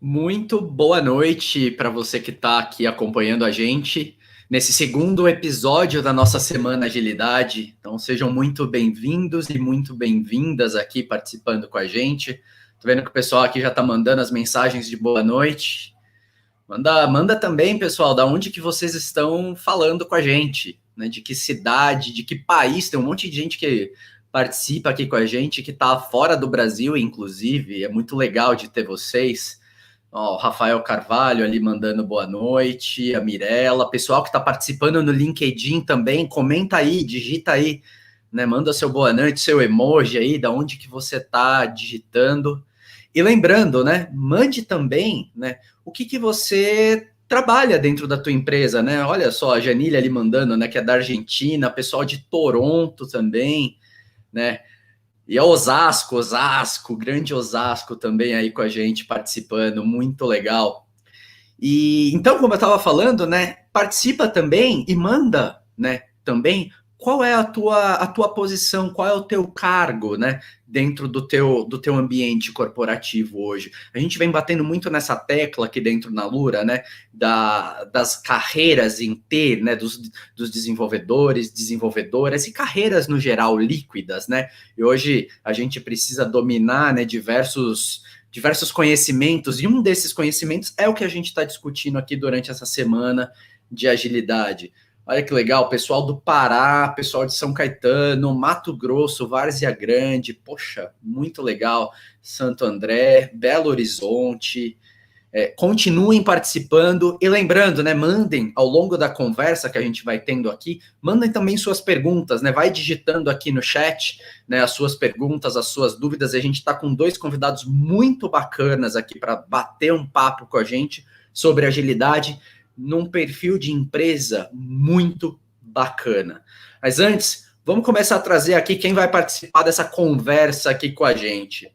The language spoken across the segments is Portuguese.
Muito boa noite para você que está aqui acompanhando a gente nesse segundo episódio da nossa Semana Agilidade. Então sejam muito bem-vindos e muito bem-vindas aqui participando com a gente. Tô vendo que o pessoal aqui já está mandando as mensagens de boa noite. Manda também, pessoal, da onde que vocês estão falando com a gente, né? De que cidade, de que país. Tem um monte de gente que participa aqui com a gente, que está fora do Brasil, inclusive. É muito legal de ter vocês. Ó, o Rafael Carvalho ali mandando boa noite, a Mirella, pessoal que está participando no LinkedIn também, comenta aí, digita aí, né? Manda seu boa noite, seu emoji aí, da onde que você está digitando. E lembrando, né? Mande também, né? O que você trabalha dentro da tua empresa, né? Olha só, a Janilha ali mandando, né? Que é da Argentina, pessoal de Toronto também, né? E a Osasco, grande Osasco também aí com a gente participando, muito legal. E então, como eu estava falando, né, participa também e manda, né, também qual é a tua posição, qual é o teu cargo, né, dentro do teu ambiente corporativo hoje. A gente vem batendo muito nessa tecla aqui dentro na Lura, né, das carreiras em T, né, dos desenvolvedores, desenvolvedoras e carreiras no geral líquidas, né. E hoje a gente precisa dominar, né, diversos conhecimentos, e um desses conhecimentos é o que a gente está discutindo aqui durante essa semana de agilidade. Olha que legal, pessoal do Pará, pessoal de São Caetano, Mato Grosso, Várzea Grande, poxa, muito legal, Santo André, Belo Horizonte. Continuem participando e lembrando, né, mandem ao longo da conversa que a gente vai tendo aqui, mandem também suas perguntas, né, vai digitando aqui no chat, né, as suas perguntas, as suas dúvidas. A gente está com dois convidados muito bacanas aqui para bater um papo com a gente sobre agilidade num perfil de empresa muito bacana. Mas antes, vamos começar a trazer aqui quem vai participar dessa conversa aqui com a gente.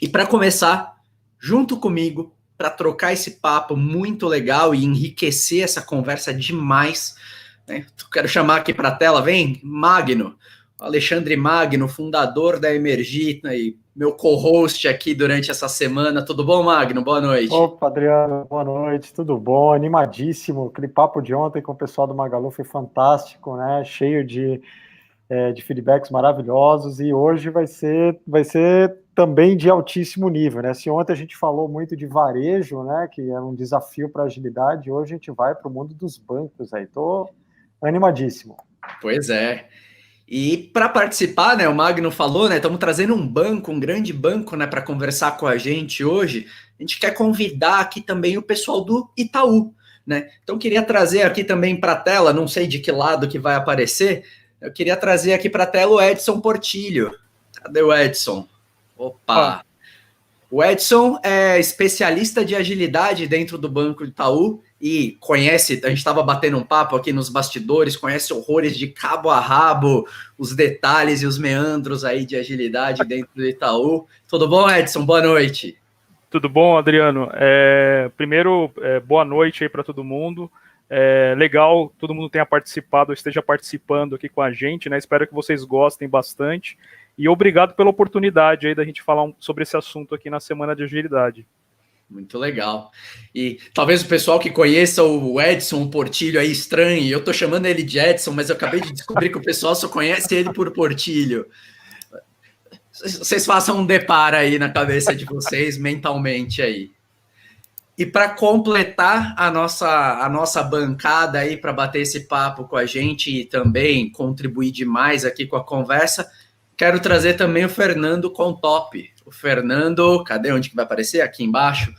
E para começar, junto comigo, para trocar esse papo muito legal e enriquecer essa conversa demais, né? Quero chamar aqui para a tela, vem, Magno, Alexandre Magno, fundador da Emergita e meu co-host aqui durante essa semana. Tudo bom, Magno? Boa noite. Opa, Adriano, boa noite, tudo bom? Animadíssimo. Aquele papo de ontem com o pessoal do Magalu foi fantástico, né? Cheio de feedbacks maravilhosos, e hoje vai ser também de altíssimo nível, né? Se ontem a gente falou muito de varejo, né, que é um desafio para a agilidade, hoje a gente vai para o mundo dos bancos aí. Tô animadíssimo. Pois é. E para participar, né, o Magno falou, né, estamos trazendo um banco, um grande banco, né, para conversar com a gente hoje. A gente quer convidar aqui também o pessoal do Itaú, né? Então queria trazer aqui também para a tela, não sei de que lado que vai aparecer, eu queria trazer aqui para a tela o Edson Portilho. Cadê o Edson? Ah, Opa! O Edson é especialista de agilidade dentro do Banco Itaú e conhece, a gente estava batendo um papo aqui nos bastidores, conhece horrores de cabo a rabo, os detalhes e os meandros aí de agilidade dentro do Itaú. Tudo bom, Edson? Boa noite. Tudo bom, Adriano? Primeiro, boa noite aí para todo mundo. Legal, todo mundo tenha participado, esteja participando aqui com a gente, né? Espero que vocês gostem bastante. E obrigado pela oportunidade aí da gente falar sobre esse assunto aqui na Semana de Agilidade. Muito legal. E talvez o pessoal que conheça o Edson, o Portilho aí estranhe, eu tô chamando ele de Edson, mas eu acabei de descobrir que o pessoal só conhece ele por Portilho. Vocês façam um deparo aí na cabeça de vocês mentalmente aí. E para completar a nossa bancada aí, para bater esse papo com a gente e também contribuir demais aqui com a conversa, quero trazer também o Fernando Contop. O Fernando, cadê onde que vai aparecer? Aqui embaixo.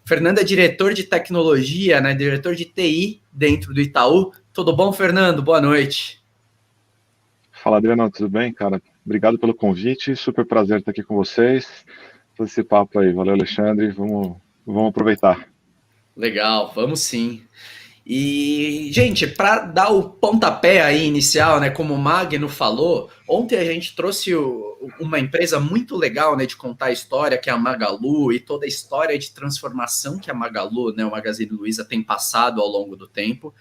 O Fernando é diretor de tecnologia, né? Diretor de TI dentro do Itaú. Tudo bom, Fernando? Boa noite. Fala, Adriano, tudo bem, cara? Obrigado pelo convite, super prazer estar aqui com vocês. Todo esse papo aí, valeu, Alexandre, vamos aproveitar. Legal, vamos sim. E, gente, para dar o pontapé aí inicial, né, como o Magno falou, ontem a gente trouxe uma empresa muito legal, né, de contar a história, que é a Magalu, e toda a história de transformação que a Magalu, né, o Magazine Luiza tem passado ao longo do tempo.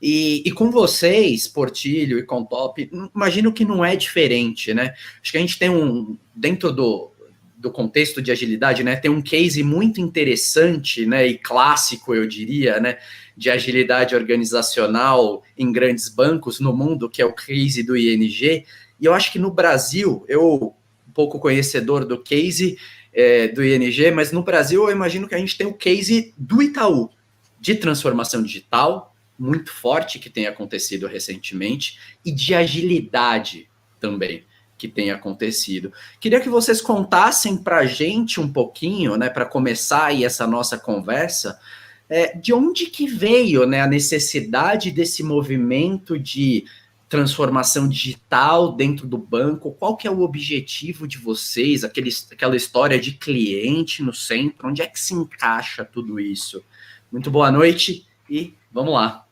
E com vocês, Portilho e Contop, imagino que não é diferente, né? Acho que a gente tem dentro do contexto de agilidade, né, tem um case muito interessante, né, e clássico, eu diria, né, de agilidade organizacional em grandes bancos no mundo, que é o case do ING. E eu acho que no Brasil, eu um pouco conhecedor do case do ING, mas no Brasil eu imagino que a gente tem o case do Itaú, de transformação digital, muito forte, que tem acontecido recentemente, e de agilidade também, que tem acontecido. Queria que vocês contassem para a gente um pouquinho, né, para começar aí essa nossa conversa, de onde que veio, né, a necessidade desse movimento de transformação digital dentro do banco? Qual que é o objetivo de vocês? Aquela história de cliente no centro, onde é que se encaixa tudo isso? Muito boa noite e vamos lá.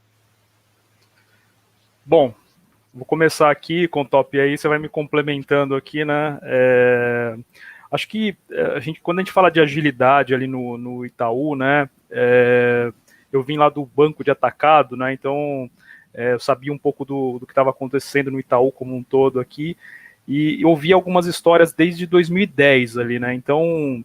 Bom, vou começar aqui com o top aí, você vai me complementando aqui, né? Acho que quando a gente fala de agilidade ali no Itaú, né? Eu vim lá do banco de atacado, né? Então eu sabia um pouco do que estava acontecendo no Itaú como um todo aqui, e ouvi algumas histórias desde 2010 ali, né? Então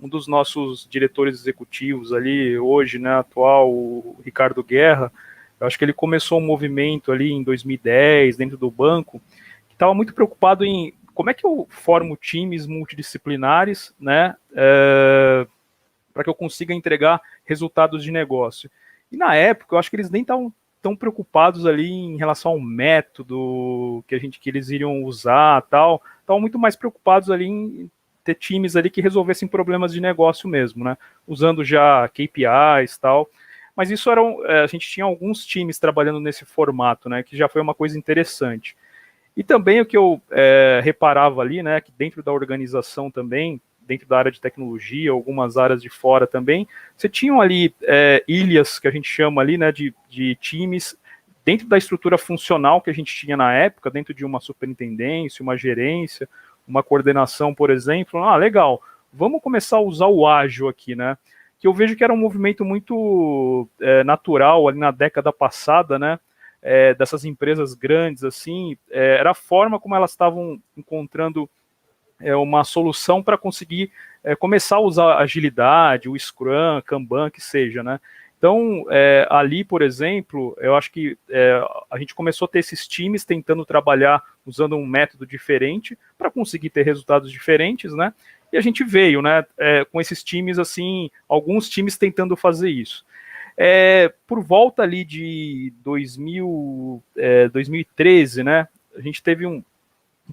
um dos nossos diretores executivos ali hoje, né, atual, o Ricardo Guerra, eu acho que ele começou um movimento ali em 2010 dentro do banco, que estava muito preocupado em como é que eu formo times multidisciplinares, né, para que eu consiga entregar resultados de negócio. E na época, eu acho que eles nem estavam tão preocupados ali em relação ao método que eles iriam usar, tal, estavam muito mais preocupados ali em ter times ali que resolvessem problemas de negócio mesmo, né? Usando já KPIs e tal. Mas isso a gente tinha alguns times trabalhando nesse formato, né? Que já foi uma coisa interessante. E também o que eu reparava ali, né? Que dentro da organização também, dentro da área de tecnologia, algumas áreas de fora também, você tinha ali ilhas que a gente chama ali, né? De times dentro da estrutura funcional que a gente tinha na época, dentro de uma superintendência, uma gerência, uma coordenação, por exemplo. Legal, vamos começar a usar o ágil aqui, né? Que eu vejo que era um movimento muito natural ali na década passada, né? Dessas empresas grandes, assim, era a forma como elas estavam encontrando uma solução para conseguir começar a usar agilidade, o Scrum, Kanban, que seja, né? Então, ali, por exemplo, eu acho que a gente começou a ter esses times tentando trabalhar usando um método diferente para conseguir ter resultados diferentes, né? E a gente veio, né, com esses times, assim, alguns times tentando fazer isso. Por volta ali de 2013, né, a gente teve um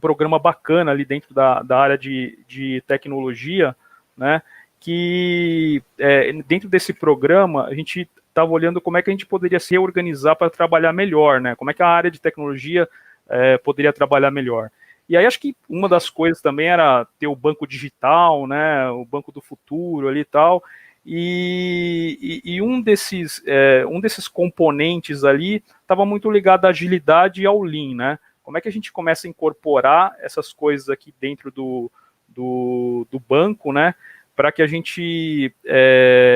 programa bacana ali dentro da área de tecnologia, né, que dentro desse programa a gente estava olhando como é que a gente poderia se reorganizar para trabalhar melhor, né? Como é que a área de tecnologia poderia trabalhar melhor. E aí acho que uma das coisas também era ter o banco digital, né? O banco do futuro ali e tal. E um desses componentes ali estava muito ligado à agilidade e ao Lean, né? Como é que a gente começa a incorporar essas coisas aqui dentro do banco, né? Para que a gente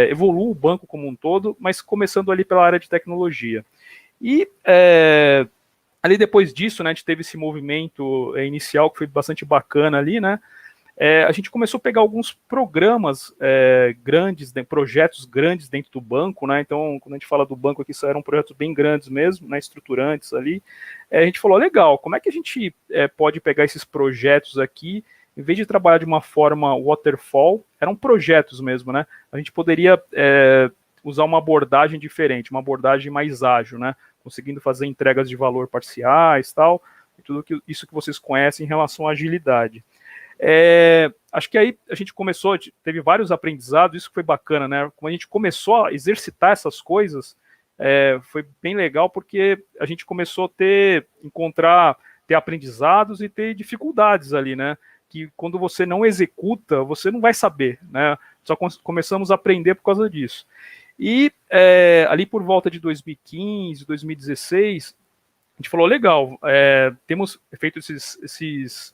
evolua o banco como um todo, mas começando ali pela área de tecnologia. E ali depois disso, né, a gente teve esse movimento inicial que foi bastante bacana ali, né? A gente começou a pegar alguns programas grandes, projetos grandes dentro do banco, né? Então, quando a gente fala do banco aqui, eram projetos bem grandes mesmo, né, estruturantes ali. A gente falou, legal, como é que a gente pode pegar esses projetos aqui, em vez de trabalhar de uma forma waterfall, eram projetos mesmo, né? A gente poderia usar uma abordagem diferente, uma abordagem mais ágil, né? Conseguindo fazer entregas de valor parciais, tal, e tudo isso que vocês conhecem em relação à agilidade. Acho que aí a gente começou, teve vários aprendizados, isso foi bacana, né? Como a gente começou a exercitar essas coisas, foi bem legal, porque a gente começou a ter aprendizados e ter dificuldades ali, né? Que quando você não executa, você não vai saber, né? Só começamos a aprender por causa disso. E ali por volta de 2015, 2016, a gente falou, legal, temos feito esses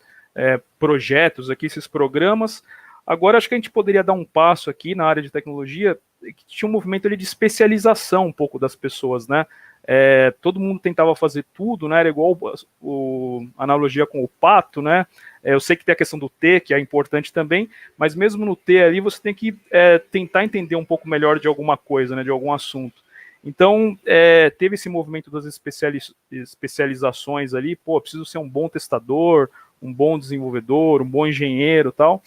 projetos aqui, esses programas, agora acho que a gente poderia dar um passo aqui na área de tecnologia, que tinha um movimento ali de especialização um pouco das pessoas, né? todo mundo tentava fazer tudo, né? Era igual a analogia com o pato, né? Eu sei que tem a questão do T, que é importante também, mas mesmo no T ali você tem que tentar entender um pouco melhor de alguma coisa, né? De algum assunto. Então, teve esse movimento das especializações ali, pô, preciso ser um bom testador, um bom desenvolvedor, um bom engenheiro e tal.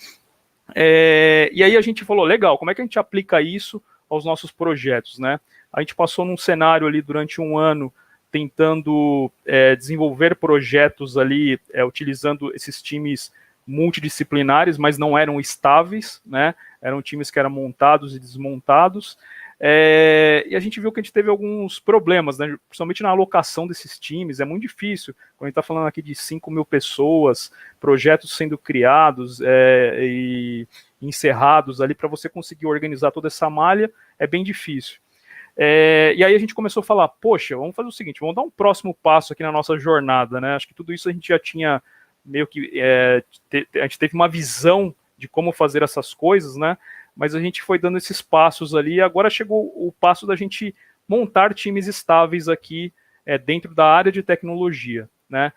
E aí a gente falou, legal, como é que a gente aplica isso aos nossos projetos, né? A gente passou num cenário ali durante um ano tentando desenvolver projetos ali, utilizando esses times multidisciplinares, mas não eram estáveis, né? Eram times que eram montados e desmontados. E a gente viu que a gente teve alguns problemas, né? Principalmente na alocação desses times, é muito difícil. Quando a gente está falando aqui de 5 mil pessoas, projetos sendo criados e encerrados ali, para você conseguir organizar toda essa malha, é bem difícil. E aí a gente começou a falar, poxa, vamos fazer o seguinte, vamos dar um próximo passo aqui na nossa jornada, né? Acho que tudo isso a gente já tinha meio que... a gente teve uma visão de como fazer essas coisas, né? Mas a gente foi dando esses passos ali, e agora chegou o passo da gente montar times estáveis aqui dentro da área de tecnologia, né?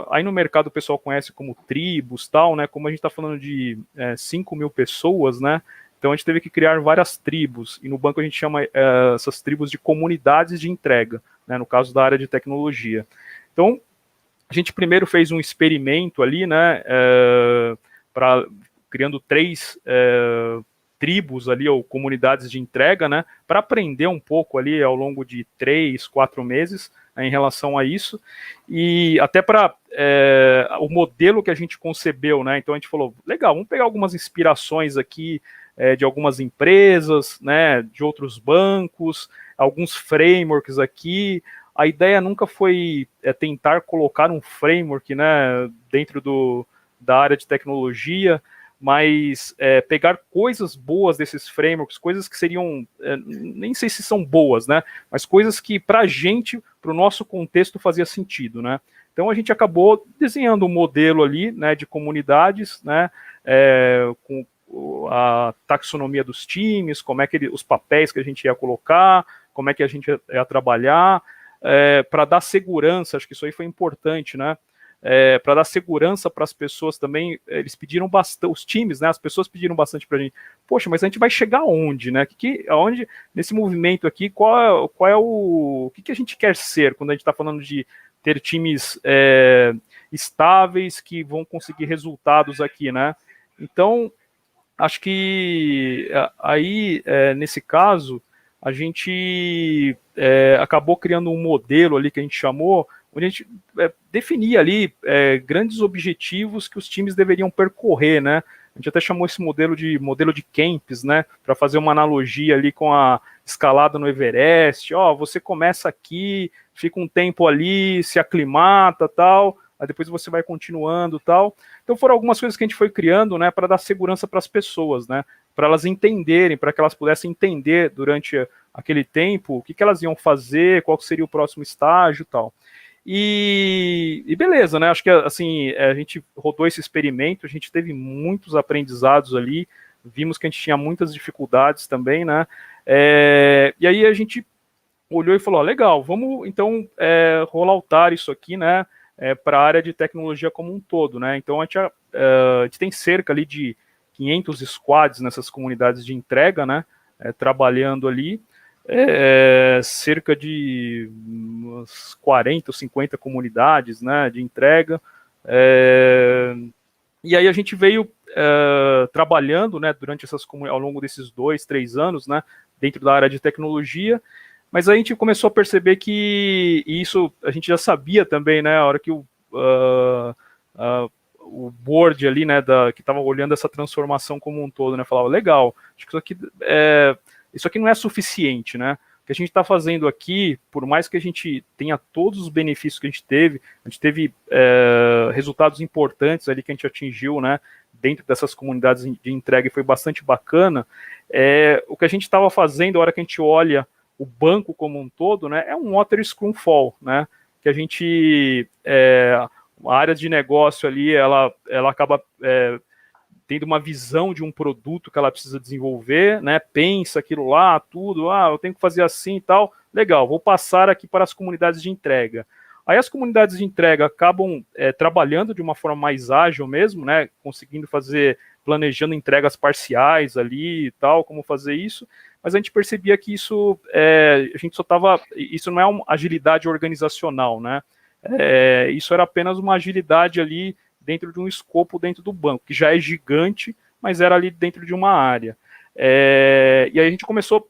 Aí no mercado o pessoal conhece como tribos, tal, né? Como a gente está falando de 5 mil pessoas, né? Então a gente teve que criar várias tribos, e no banco a gente chama essas tribos de comunidades de entrega, né? No caso da área de tecnologia. Então, a gente primeiro fez um experimento ali, né? Criando 3 tribos ali, ou comunidades de entrega, né, para aprender um pouco ali ao longo de 3, 4 meses, né, em relação a isso, e até para o modelo que a gente concebeu, né, então a gente falou, legal, vamos pegar algumas inspirações aqui de algumas empresas, né, de outros bancos, alguns frameworks aqui. A ideia nunca foi tentar colocar um framework, né, dentro da área de tecnologia, mas pegar coisas boas desses frameworks, coisas que seriam, nem sei se são boas, né, mas coisas que para a gente, para o nosso contexto, fazia sentido, né. Então a gente acabou desenhando um modelo ali, né, de comunidades, né, com a taxonomia dos times, como é que os papéis que a gente ia colocar, como é que a gente ia trabalhar, para dar segurança, acho que isso aí foi importante, né, para dar segurança para as pessoas também. Eles pediram bastante, os times, né, as pessoas pediram bastante para a gente, poxa, mas a gente vai chegar aonde, né, aonde, nesse movimento aqui, qual é o que a gente quer ser, quando a gente está falando de ter times estáveis, que vão conseguir resultados aqui, né, então, acho que aí, nesse caso, a gente acabou criando um modelo ali que a gente chamou, onde a gente definia ali grandes objetivos que os times deveriam percorrer, né? A gente até chamou esse modelo de camps, né? Para fazer uma analogia ali com a escalada no Everest. Você começa aqui, fica um tempo ali, se aclimata, tal, aí depois você vai continuando, tal. Então foram algumas coisas que a gente foi criando, né? Para dar segurança para as pessoas, né? Para elas entenderem, para que elas pudessem entender durante aquele tempo o que elas iam fazer, qual seria o próximo estágio, tal. E beleza, né? Acho que assim, a gente rodou esse experimento, a gente teve muitos aprendizados ali, vimos que a gente tinha muitas dificuldades também, né? E aí a gente olhou e falou, legal, vamos então rolloutar isso aqui, né? Para a área de tecnologia como um todo, né? Então a gente tem cerca ali de 500 squads nessas comunidades de entrega, né? Trabalhando ali. Cerca de umas 40 ou 50 comunidades, né, de entrega, e aí a gente veio trabalhando, né, durante ao longo desses 2, 3 anos, né, dentro da área de tecnologia, mas a gente começou a perceber que isso a gente já sabia também, né, a hora que o board ali, né, que estava olhando essa transformação como um todo, né, falava, legal, acho que isso aqui não é suficiente, né? O que a gente está fazendo aqui, por mais que a gente tenha todos os benefícios que a gente teve resultados importantes ali que a gente atingiu, né? Dentro dessas comunidades de entrega, e foi bastante bacana. O que a gente estava fazendo, a hora que a gente olha o banco como um todo, né? É um water scrum fall, né? Que a gente, a área de negócio ali, ela acaba tendo uma visão de um produto que ela precisa desenvolver, né, pensa aquilo lá, tudo, eu tenho que fazer assim e tal, legal, vou passar aqui para as comunidades de entrega. Aí as comunidades de entrega acabam trabalhando de uma forma mais ágil mesmo, né, conseguindo fazer, planejando entregas parciais ali e tal, como fazer isso, mas a gente percebia que isso, a gente só estava, isso não é uma agilidade organizacional, né, isso era apenas uma agilidade ali dentro de um escopo dentro do banco, que já é gigante, mas era ali dentro de uma área. E aí a gente começou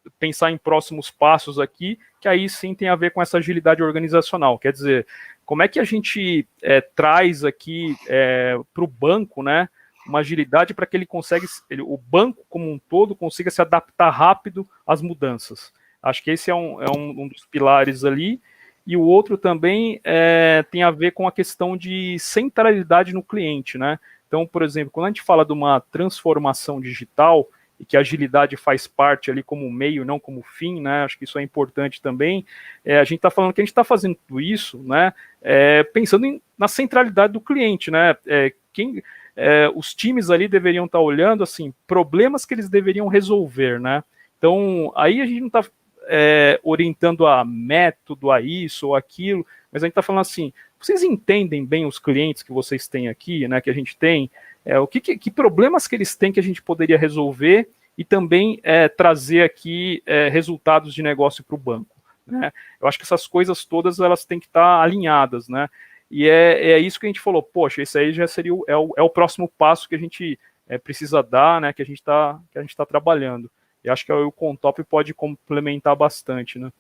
a pensar em próximos passos aqui, que aí sim tem a ver com essa agilidade organizacional. Quer dizer, como é que a gente traz aqui para o banco, né, uma agilidade para que o banco como um todo consiga se adaptar rápido às mudanças. Acho que esse é um dos pilares ali. E o outro também tem a ver com a questão de centralidade no cliente, né? Então, por exemplo, quando a gente fala de uma transformação digital, e que a agilidade faz parte ali como meio, não como fim, né? Acho que isso é importante também. A gente está falando que a gente está fazendo tudo isso, né? Pensando na centralidade do cliente, né? Os times ali deveriam estar olhando, assim, problemas que eles deveriam resolver, né? Então, aí a gente não está orientando a método, a isso ou aquilo, mas a gente está falando assim, vocês entendem bem os clientes que vocês têm aqui, né, que a gente tem, que problemas que eles têm que a gente poderia resolver e também trazer aqui resultados de negócio para o banco, né? Eu acho que essas coisas todas elas têm que estar alinhadas, né? E é isso que a gente falou, poxa, esse aí já seria o próximo passo que a gente precisa dar, né, que a gente está trabalhando. E acho que o Contop pode complementar bastante, né?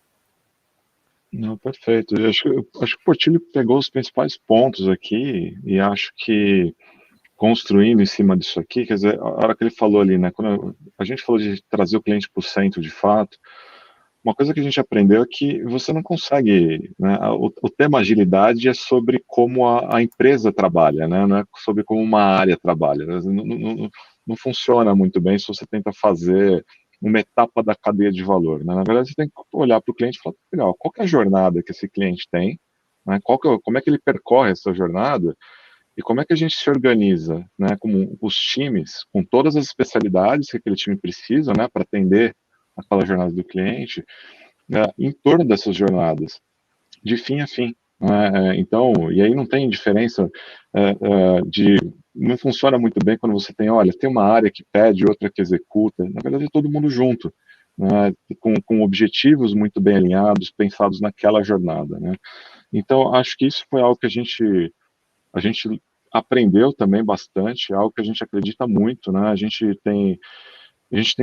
Não, perfeito. Eu acho que o Portilho pegou os principais pontos aqui e acho que construindo em cima disso aqui, quer dizer, a hora que ele falou ali, né, quando a gente falou de trazer o cliente para o centro de fato, uma coisa que a gente aprendeu é que você não consegue, né, o tema agilidade é sobre como a empresa trabalha, né, não é sobre como uma área trabalha, né, não funciona muito bem se você tenta fazer uma etapa da cadeia de valor, né, na verdade você tem que olhar para o cliente e falar, legal, qual que é a jornada que esse cliente tem, né, como é que ele percorre essa jornada, e como é que a gente se organiza, né, como os times, com todas as especialidades que aquele time precisa, né, para atender aquela jornada do cliente, em torno dessas jornadas, de fim a fim. Então, e aí não tem diferença não funciona muito bem quando você tem, olha, tem uma área que pede, outra que executa, na verdade é todo mundo junto, né, com objetivos muito bem alinhados, pensados naquela jornada, né. Então, acho que isso foi algo que a gente aprendeu também bastante, algo que a gente acredita muito, né, a gente tem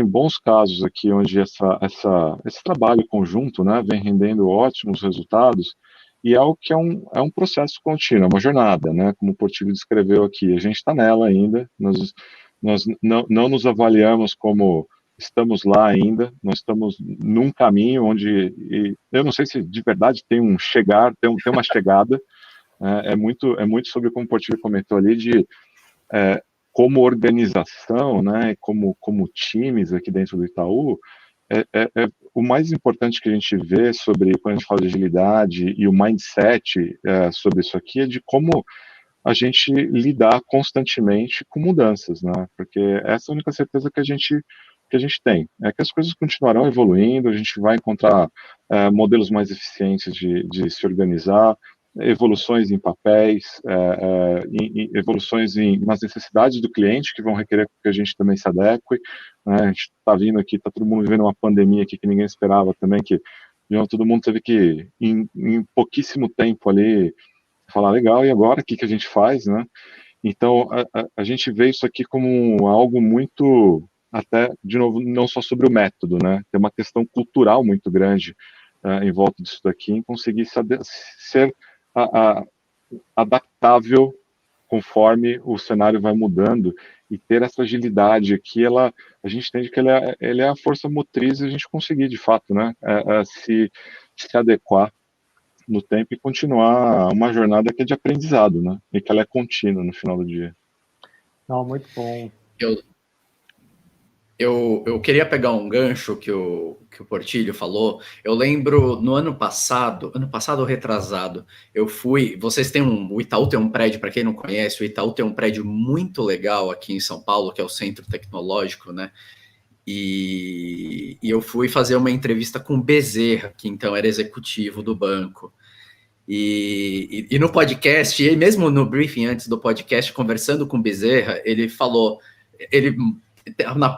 bons casos aqui onde esse trabalho conjunto, né, vem rendendo ótimos resultados, e é algo que é um processo contínuo, é uma jornada, né, como o Portillo descreveu aqui, a gente está nela ainda, nós não nos avaliamos como estamos lá ainda, nós estamos num caminho onde, eu não sei se de verdade tem uma chegada, é muito sobre como o Portillo comentou ali, de como organização, né, como times aqui dentro do Itaú, o mais importante que a gente vê sobre, quando a gente fala de agilidade e o mindset sobre isso aqui, é de como a gente lidar constantemente com mudanças, né, porque essa é a única certeza que a gente tem, é que as coisas continuarão evoluindo, a gente vai encontrar modelos mais eficientes de se organizar, evoluções em papéis, evoluções nas necessidades do cliente, que vão requerer que a gente também se adeque, né? A gente está vindo aqui, está todo mundo vivendo uma pandemia aqui que ninguém esperava também, que todo mundo teve que, em pouquíssimo tempo ali, falar, legal, e agora, o que a gente faz, né? Então, a gente vê isso aqui como algo muito, até, de novo, não só sobre o método, né? Tem uma questão cultural muito grande em volta disso daqui, em conseguir ser adaptável conforme o cenário vai mudando e ter essa agilidade aqui, a gente entende que ele é a força motriz e a gente conseguir, de fato, né, se adequar no tempo e continuar uma jornada que é de aprendizado, né, e que ela é contínua no final do dia. Não, muito bom. eu queria pegar um gancho que o Portilho falou. Eu lembro no ano passado ou retrasado, eu fui. O Itaú tem um prédio, para quem não conhece, o Itaú tem um prédio muito legal aqui em São Paulo, que é o Centro Tecnológico, né? E eu fui fazer uma entrevista com o Bezerra, que então era executivo do banco. E no podcast, e mesmo no briefing antes do podcast, conversando com o Bezerra, ele falou,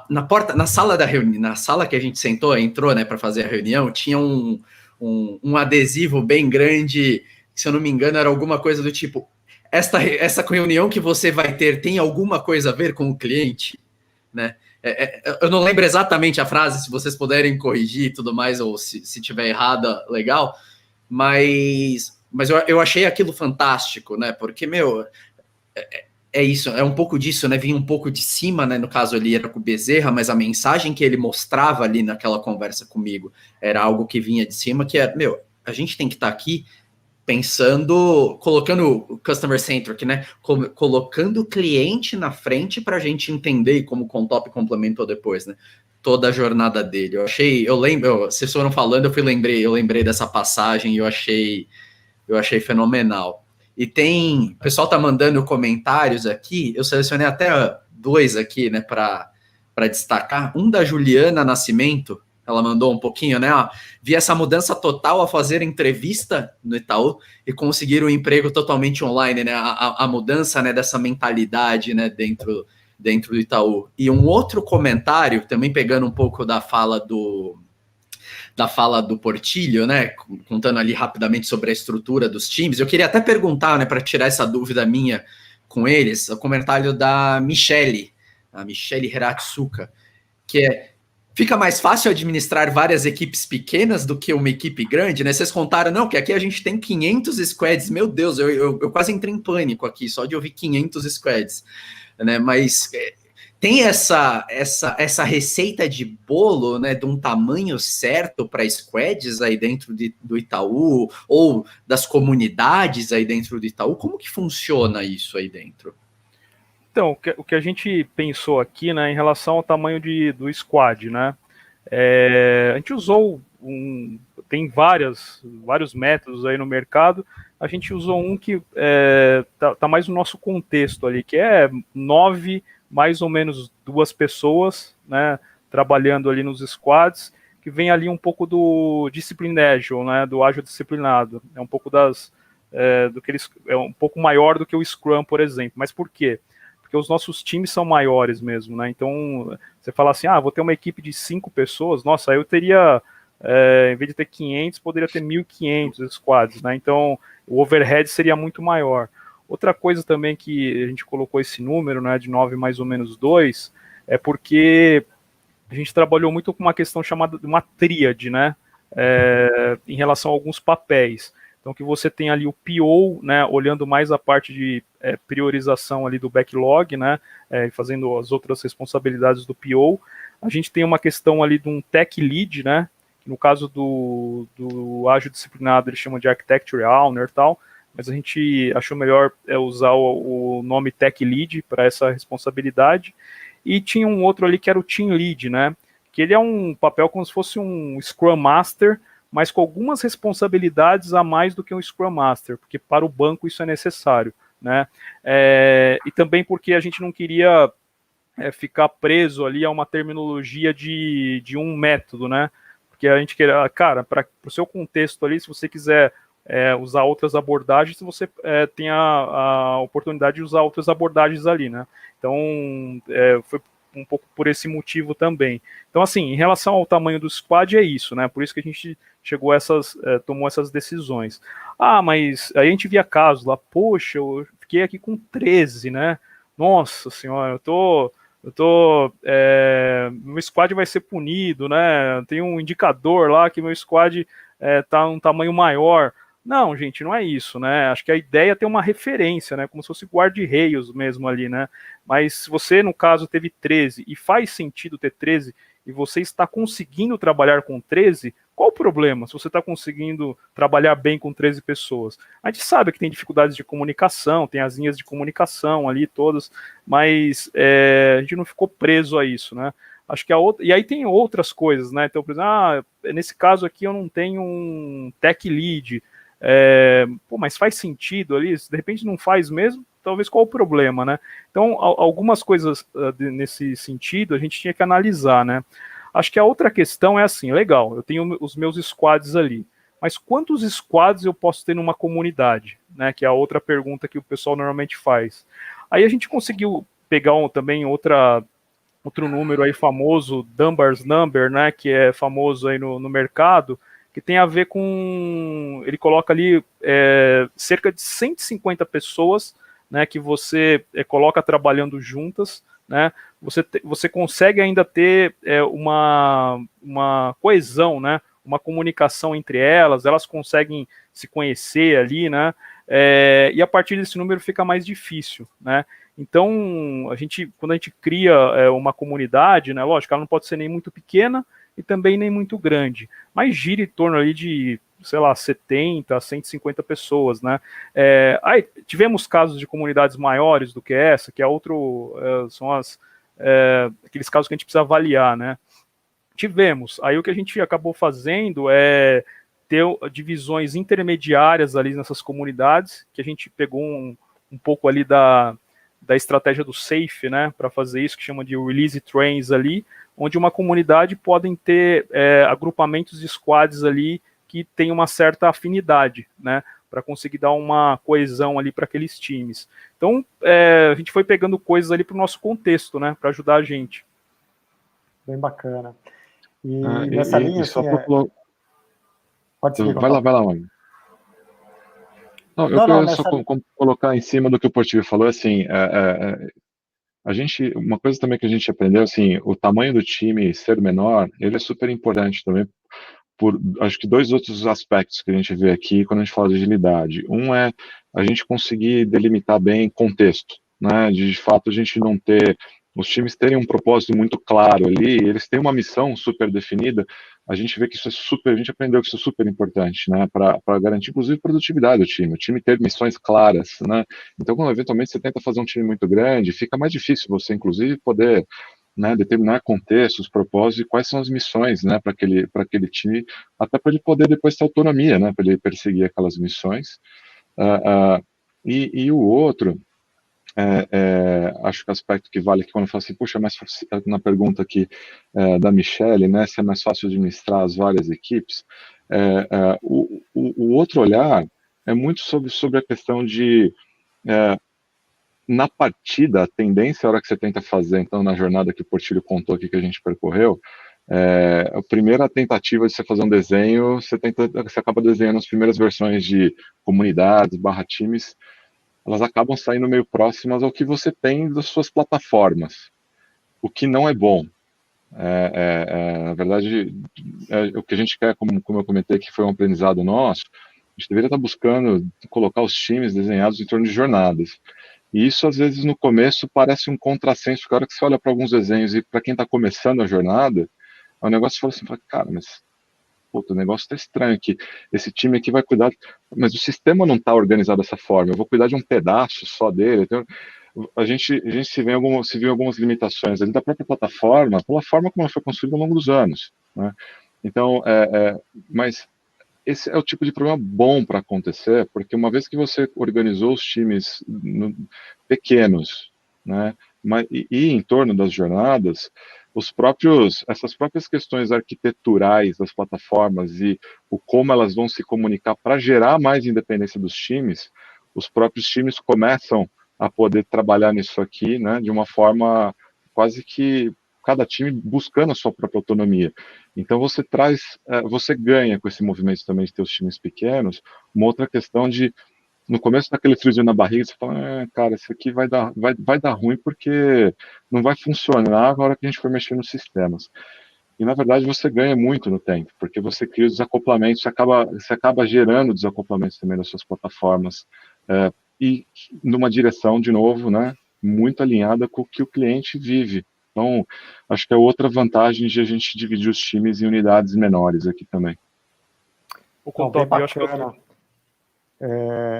na porta, na sala da reunião, na sala que a gente entrou, né, para fazer a reunião, tinha um adesivo bem grande, se eu não me engano, era alguma coisa do tipo: essa reunião que você vai ter tem alguma coisa a ver com o cliente, né? Eu não lembro exatamente a frase, se vocês puderem corrigir e tudo mais, ou se tiver errada, legal. Mas eu achei aquilo fantástico, né? Porque, meu, é isso, é um pouco disso, né? Vinha um pouco de cima, né? No caso ali era com o Bezerra, mas a mensagem que ele mostrava ali naquela conversa comigo era algo que vinha de cima, que é, meu, a gente tem que estar aqui pensando, colocando o customer centric, né? Colocando o cliente na frente para a gente entender, como o Contop complementou depois, né? Toda a jornada dele. Eu lembro, vocês foram falando, eu lembrei dessa passagem e eu achei fenomenal. E o pessoal tá mandando comentários aqui, eu selecionei até 2 aqui, né, para destacar. Um da Juliana Nascimento, ela mandou um pouquinho, né? Ó, vi essa mudança total a fazer entrevista no Itaú e conseguir um emprego totalmente online, né? A mudança, né, dessa mentalidade, né, dentro do Itaú. E um outro comentário, também pegando um pouco da fala do Portilho, né, contando ali rapidamente sobre a estrutura dos times. Eu queria até perguntar, né, para tirar essa dúvida minha com eles, o comentário da Michele, a Michele Hiratsuka, que fica mais fácil administrar várias equipes pequenas do que uma equipe grande, né? Vocês contaram, não, que aqui a gente tem 500 squads. Meu Deus, eu quase entrei em pânico aqui, só de ouvir 500 squads, né? Mas tem essa receita de bolo, né, de um tamanho certo para squads aí dentro do Itaú, ou das comunidades aí dentro do Itaú? Como que funciona isso aí dentro? Então, o que a gente pensou aqui, né, em relação ao tamanho do squad, né, a gente usou tem vários métodos aí no mercado. A gente usou um que tá mais no nosso contexto ali, que é 9, mais ou menos 2 pessoas, né, trabalhando ali nos squads, que vem ali um pouco do Discipline Agile, né, do ágil disciplinado. É um pouco é um pouco maior do que o Scrum, por exemplo. Mas por quê? Porque os nossos times são maiores mesmo, né? Então, você fala assim, vou ter uma equipe de 5 pessoas, nossa, aí eu teria, em vez de ter 500, poderia ter 1.500 squads, né? Então, o overhead seria muito maior. Outra coisa também que a gente colocou esse número, né, de 9 mais ou menos 2, é porque a gente trabalhou muito com uma questão chamada de uma tríade, né, em relação a alguns papéis. Então, que você tem ali o PO, né, olhando mais a parte de priorização ali do backlog, né, fazendo as outras responsabilidades do PO. A gente tem uma questão ali de um tech lead, né, que no caso do ágil disciplinado ele chama de architecture owner e tal, mas a gente achou melhor usar o nome tech lead para essa responsabilidade. E tinha um outro ali que era o team lead, né, que ele é um papel como se fosse um Scrum Master, mas com algumas responsabilidades a mais do que um Scrum Master, porque para o banco isso é necessário, né? E também porque a gente não queria ficar preso ali a uma terminologia de um método, né? Porque a gente queria, cara, para o seu contexto ali, se você quiser usar outras abordagens, você tem a oportunidade de usar outras abordagens ali, né? Então, foi um pouco por esse motivo também. Então, assim, em relação ao tamanho do squad, é isso, né? Por isso que a gente chegou a tomou essas decisões. Mas aí a gente via casos lá, poxa, eu fiquei aqui com 13, né? Nossa senhora, meu squad vai ser punido, né? Tem um indicador lá que meu squad tá um tamanho maior. Não, gente, não é isso, né? Acho que a ideia é ter uma referência, né? Como se fosse guarda-reios mesmo ali, né? Mas se você, no caso, teve 13 e faz sentido ter 13 e você está conseguindo trabalhar com 13, qual o problema se você está conseguindo trabalhar bem com 13 pessoas? A gente sabe que tem dificuldades de comunicação, tem as linhas de comunicação ali todas, mas a gente não ficou preso a isso, né? Acho que a outra, e aí tem outras coisas, né? Então, por exemplo, nesse caso aqui eu não tenho um tech lead, mas faz sentido ali, se de repente não faz mesmo, talvez qual o problema, né? Então, algumas coisas nesse sentido a gente tinha que analisar, né? Acho que a outra questão é assim, legal, eu tenho os meus squads ali, mas quantos squads eu posso ter numa comunidade, né? Que é a outra pergunta que o pessoal normalmente faz. Aí a gente conseguiu pegar também outro número aí famoso, Dunbar's Number, né? Que é famoso aí no mercado, que tem a ver com, ele coloca ali cerca de 150 pessoas, né, que você coloca trabalhando juntas, né, você consegue ainda ter uma coesão, né, uma comunicação entre elas conseguem se conhecer ali, né, e a partir desse número fica mais difícil, né. Então, quando a gente cria uma comunidade, né, lógico, ela não pode ser nem muito pequena e também nem muito grande, mas gira em torno ali de, sei lá, 70 a 150 pessoas, né? Aí tivemos casos de comunidades maiores do que essa, que é são aqueles casos que a gente precisa avaliar, né? Tivemos. Aí o que a gente acabou fazendo é ter divisões intermediárias ali nessas comunidades, que a gente pegou um pouco ali da estratégia do SAFe, né, para fazer isso, que chama de release trains ali, onde uma comunidade podem ter agrupamentos de squads ali que tem uma certa afinidade, né, para conseguir dar uma coesão ali para aqueles times. Então, a gente foi pegando coisas ali para o nosso contexto, né, para ajudar a gente. Bem bacana. E nessa linha, assim, pode seguir. Vai lá, mano. Não, eu queria só colocar em cima do que o Portilho falou, assim, uma coisa também que a gente aprendeu, assim, o tamanho do time ser menor, ele é super importante também, por, acho que 2 outros aspectos que a gente vê aqui quando a gente fala de agilidade. Um é a gente conseguir delimitar bem contexto, né, de fato a gente não ter, os times terem um propósito muito claro ali, eles têm uma missão super definida, a gente vê que isso a gente aprendeu que isso é super importante, né, para garantir, inclusive, produtividade do time, o time ter missões claras, né, então quando eventualmente você tenta fazer um time muito grande, fica mais difícil você, inclusive, poder, né, determinar contextos, propósitos e quais são as missões, né, para aquele time, até para ele poder depois ter autonomia, né, para ele perseguir aquelas missões. E o outro, acho que o aspecto que vale aqui quando eu falo assim, puxa, mas na pergunta aqui da Michelle, né, se é mais fácil administrar as várias equipes, o outro olhar é muito sobre a questão de na partida, a tendência, a hora que você tenta fazer, então, na jornada que o Portilho contou aqui, que a gente percorreu, a primeira tentativa de você fazer um desenho, você acaba desenhando as primeiras versões de comunidades, times, elas acabam saindo meio próximas ao que você tem das suas plataformas, o que não é bom. Na verdade, o que a gente quer, como eu comentei, que foi um aprendizado nosso, a gente deveria estar buscando colocar os times desenhados em torno de jornadas. E isso, às vezes, no começo, parece um contrassenso, porque a hora que você olha para alguns desenhos e para quem está começando a jornada, o negócio fala assim, cara, mas puta, o negócio está estranho aqui, esse time aqui vai cuidar, mas o sistema não está organizado dessa forma, eu vou cuidar de um pedaço só dele, então, a gente se viu em algumas limitações ali da própria plataforma, pela forma como ela foi construída ao longo dos anos, né? Então, mas esse é o tipo de problema bom para acontecer, porque uma vez que você organizou os times pequenos, né, e em torno das jornadas, essas próprias questões arquiteturais das plataformas e o como elas vão se comunicar para gerar mais independência dos times, os próprios times começam a poder trabalhar nisso aqui, né, de uma forma quase que cada time buscando a sua própria autonomia. Então você ganha com esse movimento também de ter os times pequenos, uma outra questão de, no começo daquele friozinho na barriga, você fala, cara, isso aqui vai dar ruim porque não vai funcionar na hora que a gente for mexer nos sistemas. E, na verdade, você ganha muito no tempo, porque você cria os desacoplamentos, você acaba gerando desacoplamentos também das suas plataformas, e numa direção, de novo, né, muito alinhada com o que o cliente vive. Então, acho que é outra vantagem de a gente dividir os times em unidades menores aqui também.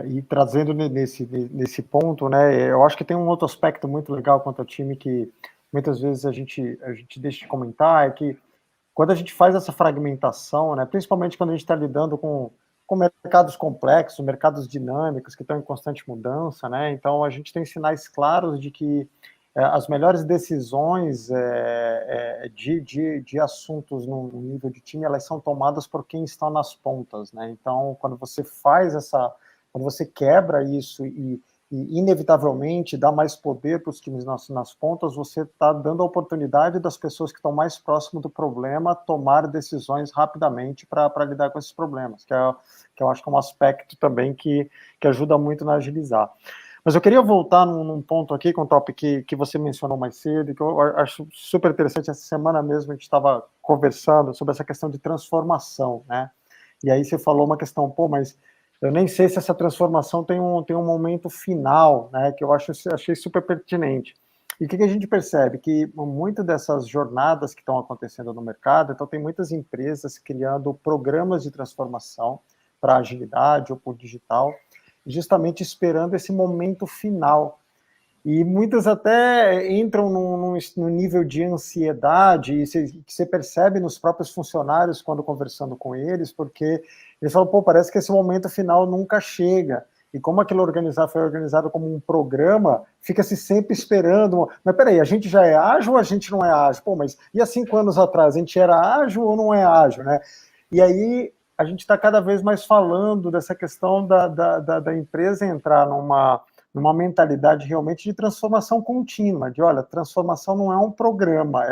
E trazendo nesse ponto, né, eu acho que tem um outro aspecto muito legal quanto ao time que muitas vezes a gente deixa de comentar, é que quando a gente faz essa fragmentação, né, principalmente quando a gente está lidando com mercados complexos, mercados dinâmicos que estão em constante mudança, né, então a gente tem sinais claros de que as melhores decisões de assuntos no nível de time, elas são tomadas por quem está nas pontas, né, então quando você quando você quebra isso e inevitavelmente dá mais poder para os times nas pontas, você está dando a oportunidade das pessoas que estão mais próximas do problema tomar decisões rapidamente para lidar com esses problemas, que eu acho que é um aspecto também que ajuda muito na agilizar. Mas eu queria voltar num ponto aqui, com o tópico que você mencionou mais cedo, que eu acho super interessante. Essa semana mesmo a gente estava conversando sobre essa questão de transformação, né? E aí você falou uma questão, mas eu nem sei se essa transformação tem um momento final, né, que eu achei super pertinente. E o que a gente percebe? Que muitas dessas jornadas que estão acontecendo no mercado, então tem muitas empresas criando programas de transformação para agilidade ou por digital, justamente esperando esse momento final. E muitas até entram num nível de ansiedade, e você percebe nos próprios funcionários quando conversando com eles, porque eles falam, parece que esse momento final nunca chega. E como aquilo foi organizado como um programa, fica-se sempre esperando. Mas peraí, a gente já é ágil ou a gente não é ágil? Mas e há 5 anos atrás, a gente era ágil ou não é ágil, né? E aí a gente está cada vez mais falando dessa questão da empresa entrar numa mentalidade realmente de transformação contínua, de, olha, transformação não é um programa,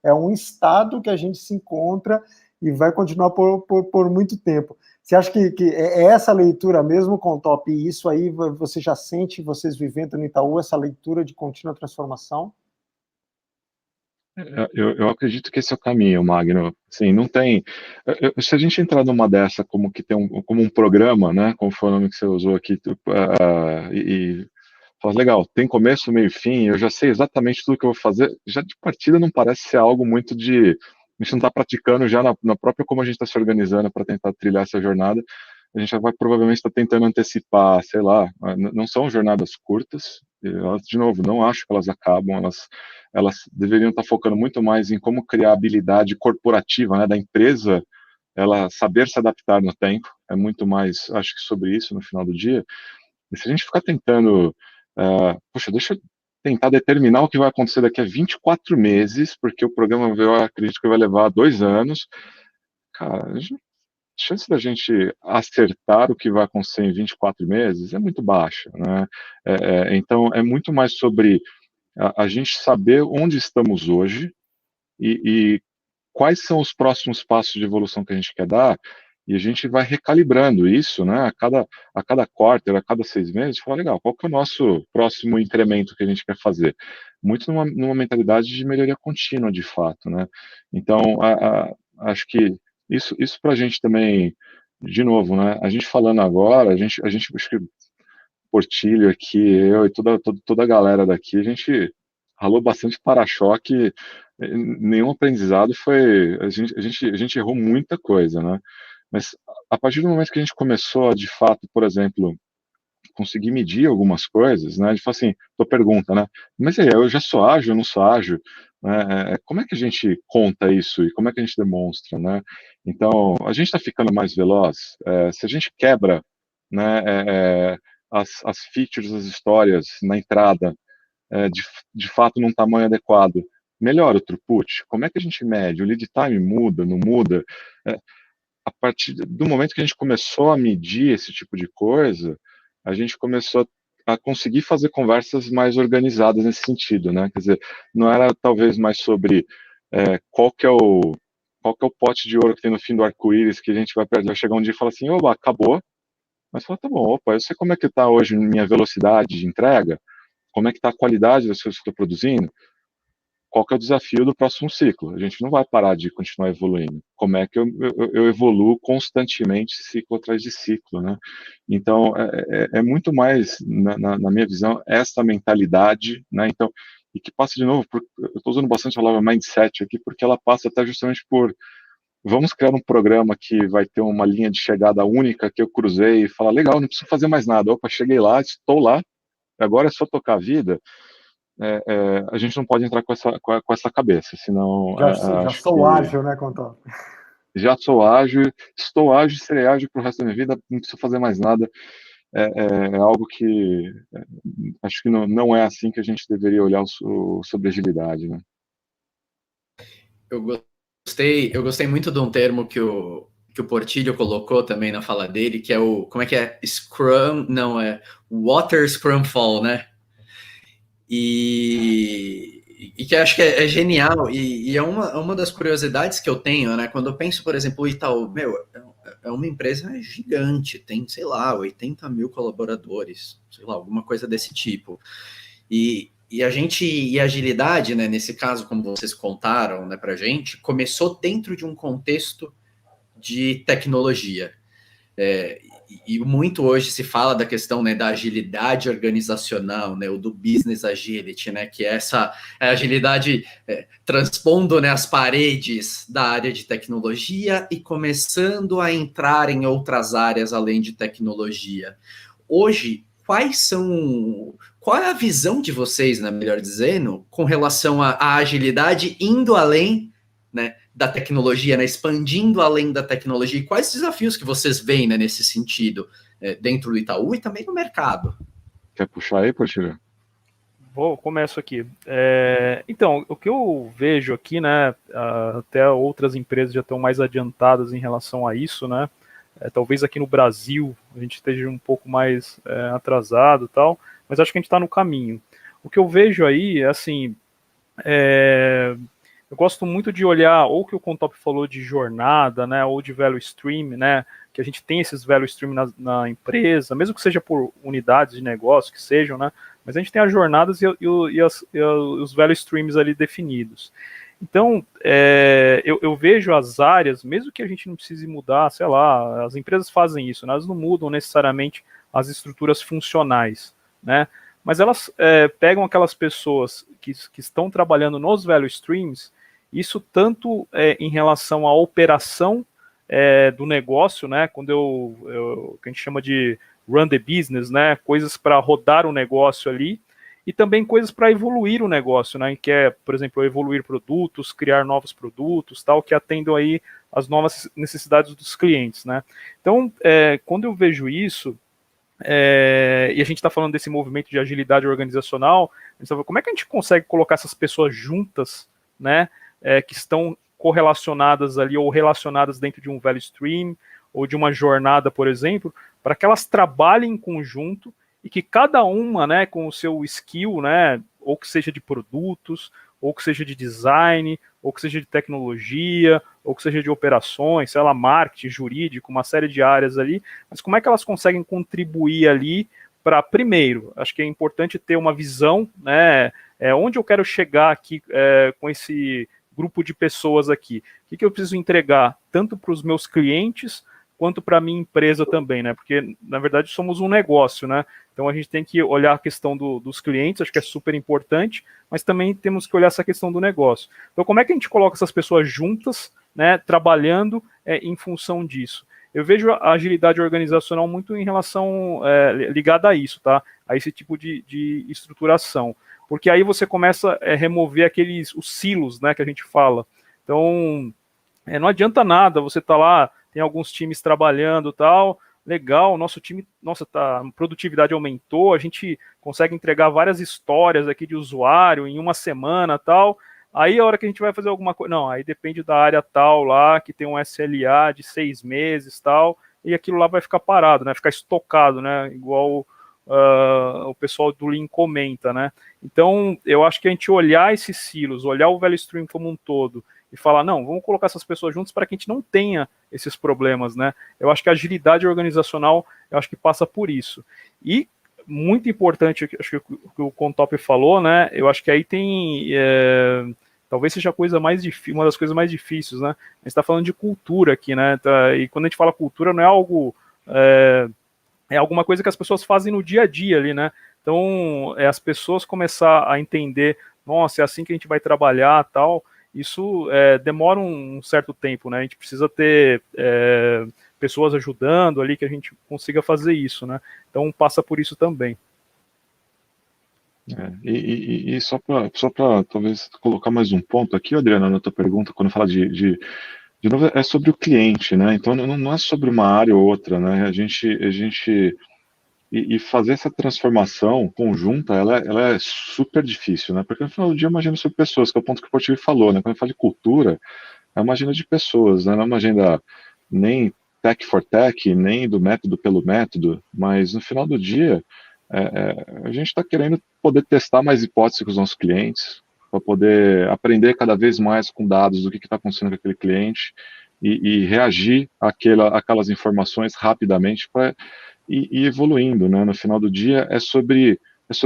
é um estado que a gente se encontra e vai continuar por muito tempo. Você acha que é essa leitura mesmo, Contop, e isso aí você já sente, vocês vivendo no Itaú, essa leitura de contínua transformação? Eu acredito que esse é o caminho, Magno. Sim, não tem. Se a gente entrar numa dessa como que tem como um programa, né, como foi o nome que você usou aqui, e fala, legal, tem começo, meio e fim, eu já sei exatamente tudo que eu vou fazer, já de partida não parece ser algo muito de. A gente não está praticando já na própria como a gente está se organizando para tentar trilhar essa jornada. A gente já vai provavelmente estar tentando antecipar, sei lá, não são jornadas curtas, elas, de novo, não acho que elas acabam, elas deveriam estar focando muito mais em como criar a habilidade corporativa, né, da empresa, ela saber se adaptar no tempo, é muito mais, acho que sobre isso no final do dia. E se a gente ficar tentando, deixa eu tentar determinar o que vai acontecer daqui a 24 meses, porque o programa, eu acredito que vai levar 2 anos, cara, a chance da gente acertar o que vai acontecer em 24 meses é muito baixa, né? Então, é muito mais sobre a gente saber onde estamos hoje e quais são os próximos passos de evolução que a gente quer dar, e a gente vai recalibrando isso, né? A cada quarter, a cada 6 meses, fala, legal, qual que é o nosso próximo incremento que a gente quer fazer? Muito numa mentalidade de melhoria contínua, de fato, né? Então, acho que isso para a gente também, de novo, né? A gente falando agora, a gente acho que Portilho aqui, eu e toda a galera daqui, a gente ralou bastante para-choque, nenhum aprendizado foi, a gente errou muita coisa, né? Mas a partir do momento que a gente começou a, de fato, por exemplo, conseguir medir algumas coisas, né? A gente fala assim, tua pergunta, né? Mas aí, eu já sou ágil, eu não sou ágil, né? Como é que a gente conta isso e como é que a gente demonstra, né? Então, a gente está ficando mais veloz, se a gente quebra, né, as features, as histórias na entrada, de fato num tamanho adequado, melhora o throughput? Como é que a gente mede? O lead time muda, não muda? A partir do momento que a gente começou a medir esse tipo de coisa, a gente começou a conseguir fazer conversas mais organizadas nesse sentido, né? Quer dizer, não era talvez mais sobre qual que é o pote de ouro que tem no fim do arco-íris que a gente vai chegar um dia e falar assim, opa, acabou. Mas fala, tá bom, opa, eu sei como é que está hoje minha velocidade de entrega, como é que está a qualidade das coisas que eu estou produzindo, qual que é o desafio do próximo ciclo? A gente não vai parar de continuar evoluindo. Como é que eu evoluo constantemente, ciclo atrás de ciclo, né? Então, é muito mais, na minha visão, essa mentalidade, né? Então, e que passa de novo, eu estou usando bastante a palavra mindset aqui, porque ela passa até justamente por vamos criar um programa que vai ter uma linha de chegada única que eu cruzei e falar, legal, não preciso fazer mais nada. Opa, cheguei lá, estou lá, agora é só tocar a vida. a gente não pode entrar com essa cabeça, senão Já acho sou que ágil, né, Contal? já sou ágil, estou ágil, serei ágil para o resto da minha vida, não preciso fazer mais nada. É algo que acho que não é assim que a gente deveria olhar sobre agilidade, né? Eu gostei muito de um termo que o Portilho colocou também na fala dele, que é como é que é? Scrum, não, é Water Scrum Fall, né? E que eu acho que é genial, e é uma das curiosidades que eu tenho, né? Quando eu penso, por exemplo, o Itaú, é uma empresa gigante, tem, sei lá, 80 mil colaboradores, sei lá, alguma coisa desse tipo. E a agilidade, né, nesse caso, como vocês contaram, né, pra gente, começou dentro de um contexto de tecnologia. E muito hoje se fala da questão, né, da agilidade organizacional, né, ou do business agility, né, que é essa agilidade transpondo, né, as paredes da área de tecnologia e começando a entrar em outras áreas além de tecnologia. Hoje, qual é a visão de vocês, né, melhor dizendo, com relação à agilidade indo além, né, da tecnologia, né, expandindo além da tecnologia? E quais desafios que vocês veem, né, nesse sentido, dentro do Itaú e também no mercado? Quer puxar aí, Portilho? Começo aqui. Então, o que eu vejo aqui, né, até outras empresas já estão mais adiantadas em relação a isso, né, talvez aqui no Brasil a gente esteja um pouco mais atrasado e tal, mas acho que a gente está no caminho. O que eu vejo aí é assim, eu gosto muito de olhar ou que o Contop falou de jornada, né, ou de value stream, né, que a gente tem esses value stream na empresa, mesmo que seja por unidades de negócio, que sejam, né, mas a gente tem as jornadas e os value streams ali definidos. Então, eu vejo as áreas, mesmo que a gente não precise mudar, sei lá, as empresas fazem isso, né, elas não mudam necessariamente as estruturas funcionais, né, mas elas pegam aquelas pessoas que estão trabalhando nos value streams, isso tanto em relação à operação do negócio, né, quando que a gente chama de run the business, né, coisas para rodar o negócio ali, e também coisas para evoluir o negócio, né, que é, por exemplo, evoluir produtos, criar novos produtos, tal, que atendam aí as novas necessidades dos clientes, né. Então, quando eu vejo isso, e a gente está falando desse movimento de agilidade organizacional, a gente tá falando, como é que a gente consegue colocar essas pessoas juntas, né, que estão correlacionadas ali ou relacionadas dentro de um value stream ou de uma jornada, por exemplo, para que elas trabalhem em conjunto e que cada uma, né, com o seu skill, né, ou que seja de produtos, ou que seja de design, ou que seja de tecnologia, ou que seja de operações, sei lá, marketing, jurídico, uma série de áreas ali, mas como é que elas conseguem contribuir ali para, primeiro, acho que é importante ter uma visão, né, onde eu quero chegar aqui com esse grupo de pessoas aqui, o que eu preciso entregar tanto para os meus clientes quanto para a minha empresa também, né, porque na verdade somos um negócio, né, então a gente tem que olhar a questão dos clientes, acho que é super importante, mas também temos que olhar essa questão do negócio. Então como é que a gente coloca essas pessoas juntas, né, trabalhando em função disso? Eu vejo a agilidade organizacional muito em relação, ligada a isso, tá? A esse tipo de estruturação. Porque aí você começa a remover os silos, né, que a gente fala. Então, não adianta nada, você tá lá, tem alguns times trabalhando e tal, legal, nosso time, nossa, a produtividade aumentou, a gente consegue entregar várias histórias aqui de usuário em uma semana tal. Aí a hora que a gente vai fazer alguma coisa, não, aí depende da área tal lá, que tem um SLA de 6 meses tal, e aquilo lá vai ficar parado, né, ficar estocado, né, igual o pessoal do Lean comenta, né. Então, eu acho que a gente olhar esses silos, olhar o value stream como um todo, e falar, não, vamos colocar essas pessoas juntas para que a gente não tenha esses problemas, né. Eu acho que a agilidade organizacional, eu acho que passa por isso. E muito importante, acho que o Contop falou, né, eu acho que aí tem, talvez seja a coisa mais difícil, uma das coisas mais difíceis, né, a gente está falando de cultura aqui, né, e quando a gente fala cultura, não é algo, é alguma coisa que as pessoas fazem no dia a dia ali, né, então, as pessoas começar a entender, nossa, é assim que a gente vai trabalhar, tal, isso demora um certo tempo, né, a gente precisa ter pessoas ajudando ali, que a gente consiga fazer isso, né, então passa por isso também. E só para talvez colocar mais um ponto aqui, Adriana, na tua pergunta, quando fala de novo, é sobre o cliente, né? Então não é sobre uma área ou outra, né? E fazer essa transformação conjunta, ela é super difícil, né? Porque no final do dia é uma agenda sobre pessoas, que é o ponto que o Portilho falou, né? Quando eu falo de cultura, é uma agenda de pessoas, né? Não é uma agenda nem tech for tech, nem do método pelo método, mas no final do dia, a gente está querendo poder testar mais hipóteses com os nossos clientes, para poder aprender cada vez mais com dados do que está acontecendo com aquele cliente e reagir àquelas informações rapidamente para ir evoluindo, né? No final do dia é sobre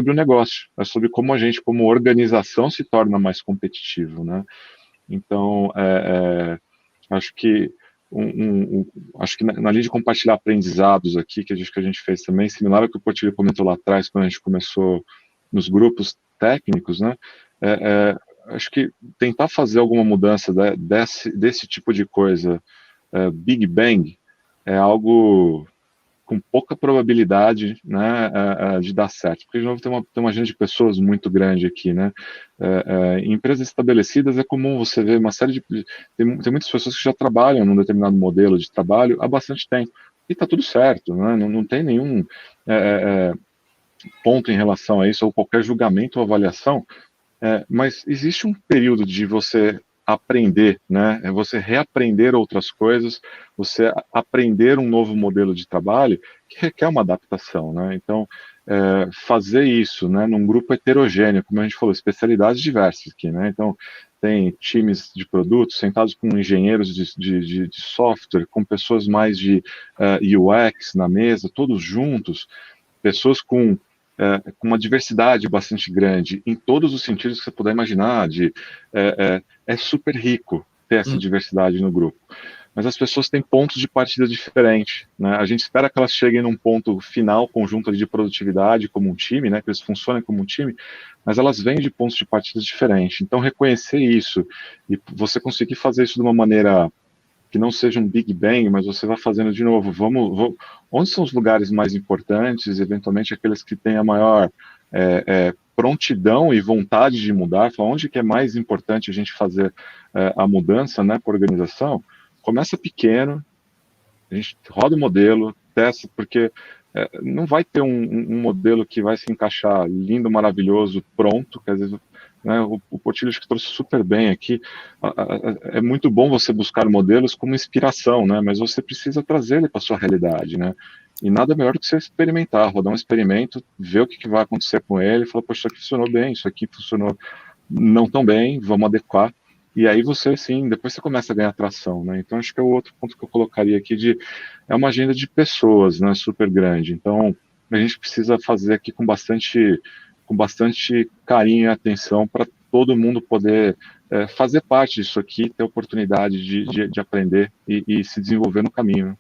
o negócio, é sobre como a gente, como organização, se torna mais competitivo, né? Então, acho que acho que na linha de compartilhar aprendizados aqui, que a gente fez também, similar ao que o Portilho comentou lá atrás, quando a gente começou nos grupos técnicos, né? Acho que tentar fazer alguma mudança desse tipo de coisa, Big Bang, é algo com pouca probabilidade, né, de dar certo. Porque, de novo, tem uma agenda de pessoas muito grande aqui, né? Em empresas estabelecidas é comum você ver uma série de... Tem muitas pessoas que já trabalham num determinado modelo de trabalho há bastante tempo. E está tudo certo, né? Não tem nenhum ponto em relação a isso, ou qualquer julgamento ou avaliação, mas existe um período de você aprender, né? É você reaprender outras coisas, você aprender um novo modelo de trabalho que requer uma adaptação, né? Então, fazer isso, né, num grupo heterogêneo, como a gente falou, especialidades diversas aqui, né? Então, tem times de produtos sentados com engenheiros de software, com pessoas mais de UX na mesa, todos juntos, pessoas com uma diversidade bastante grande, em todos os sentidos que você puder imaginar, é super rico ter essa diversidade no grupo. Mas as pessoas têm pontos de partida diferentes, né? A gente espera que elas cheguem num ponto final conjunto de produtividade como um time, né? Que eles funcionem como um time, mas elas vêm de pontos de partida diferentes. Então, reconhecer isso e você conseguir fazer isso de uma maneira que não seja um Big Bang, mas você vai fazendo de novo. Onde são os lugares mais importantes, eventualmente aqueles que têm a maior prontidão e vontade de mudar, onde que é mais importante a gente fazer a mudança, né, por organização? Começa pequeno, a gente roda o modelo, testa, porque não vai ter um modelo que vai se encaixar lindo, maravilhoso, pronto, que às vezes, né, o Portilho acho que trouxe super bem aqui. É muito bom você buscar modelos como inspiração, né, mas você precisa trazer ele para a sua realidade, né? E nada melhor do que você experimentar, rodar um experimento, ver o que vai acontecer com ele, falar, poxa, isso aqui funcionou bem, isso aqui funcionou não tão bem, vamos adequar. E aí você, sim, depois você começa a ganhar atração, né? Então, acho que é o outro ponto que eu colocaria aqui é uma agenda de pessoas, né? Super grande. Então, a gente precisa fazer aqui com bastante carinho e atenção para todo mundo poder fazer parte disso aqui, ter oportunidade de aprender e se desenvolver no caminho.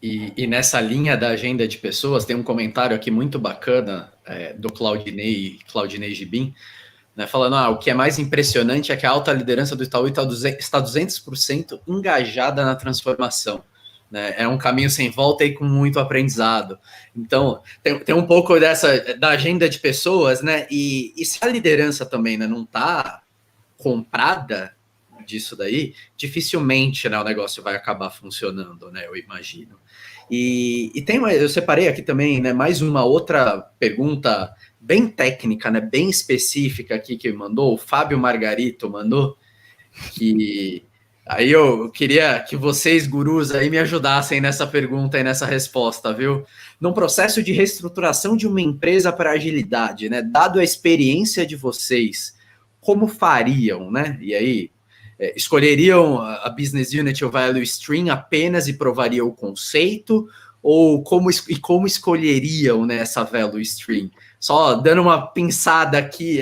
E nessa linha da agenda de pessoas, tem um comentário aqui muito bacana do Claudinei Gibim, né, falando, o que é mais impressionante é que a alta liderança do Itaú está 200% engajada na transformação. Né, é um caminho sem volta e com muito aprendizado. Então, tem um pouco da agenda de pessoas, né? E se a liderança também, né, não está comprada disso daí, dificilmente, né, o negócio vai acabar funcionando, né? Eu imagino. E eu separei aqui também, né, mais uma outra pergunta bem técnica, né, bem específica aqui que mandou, o Fábio Margarito mandou, que aí eu queria que vocês, gurus, aí me ajudassem nessa pergunta e nessa resposta, viu? Num processo de reestruturação de uma empresa para agilidade, né, dado a experiência de vocês, como fariam, né? E aí, escolheriam a Business Unit ou Value Stream apenas e provariam o conceito? Ou como escolheriam, né, essa Value Stream? Só dando uma pinçada aqui,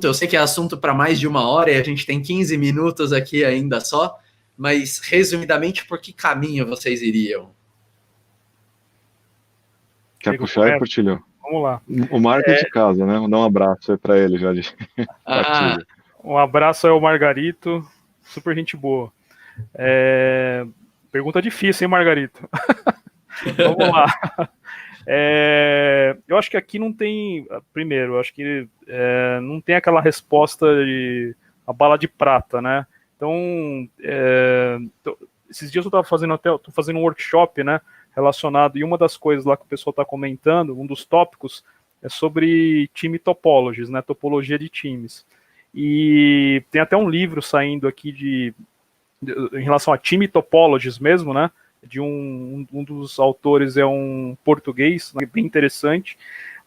eu sei que é assunto para mais de 1 hora e a gente tem 15 minutos aqui ainda só, mas resumidamente, por que caminho vocês iriam? Quer puxar aí, Portilho? Vamos lá. O Marco de casa, né? Vou dar um abraço aí para ele já de partida. Um abraço ao Margarito, super gente boa. Pergunta difícil, hein, Margarito? Vamos lá. Eu acho que aqui não tem, primeiro, eu acho que não tem aquela resposta de a bala de prata, né? Então, esses dias eu estava fazendo tô fazendo um workshop, né, relacionado, e uma das coisas lá que o pessoal está comentando, um dos tópicos é sobre time topologies, né, topologia de times. E tem até um livro saindo aqui em relação a time topologies mesmo, né, de um dos autores é um português, né, bem interessante.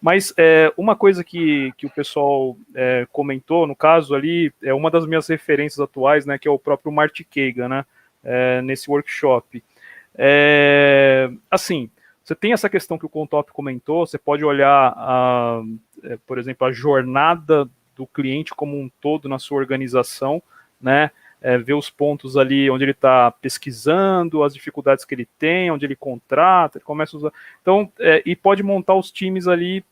Mas uma coisa que o pessoal comentou, no caso ali, é uma das minhas referências atuais, né, que é o próprio Marty Kagan, né, nesse workshop. Assim, você tem essa questão que o Contop comentou, você pode olhar, por exemplo, a jornada do cliente como um todo na sua organização, né, ver os pontos ali onde ele está pesquisando, as dificuldades que ele tem, onde ele contrata, ele começa a usar. Então, e pode montar os times ali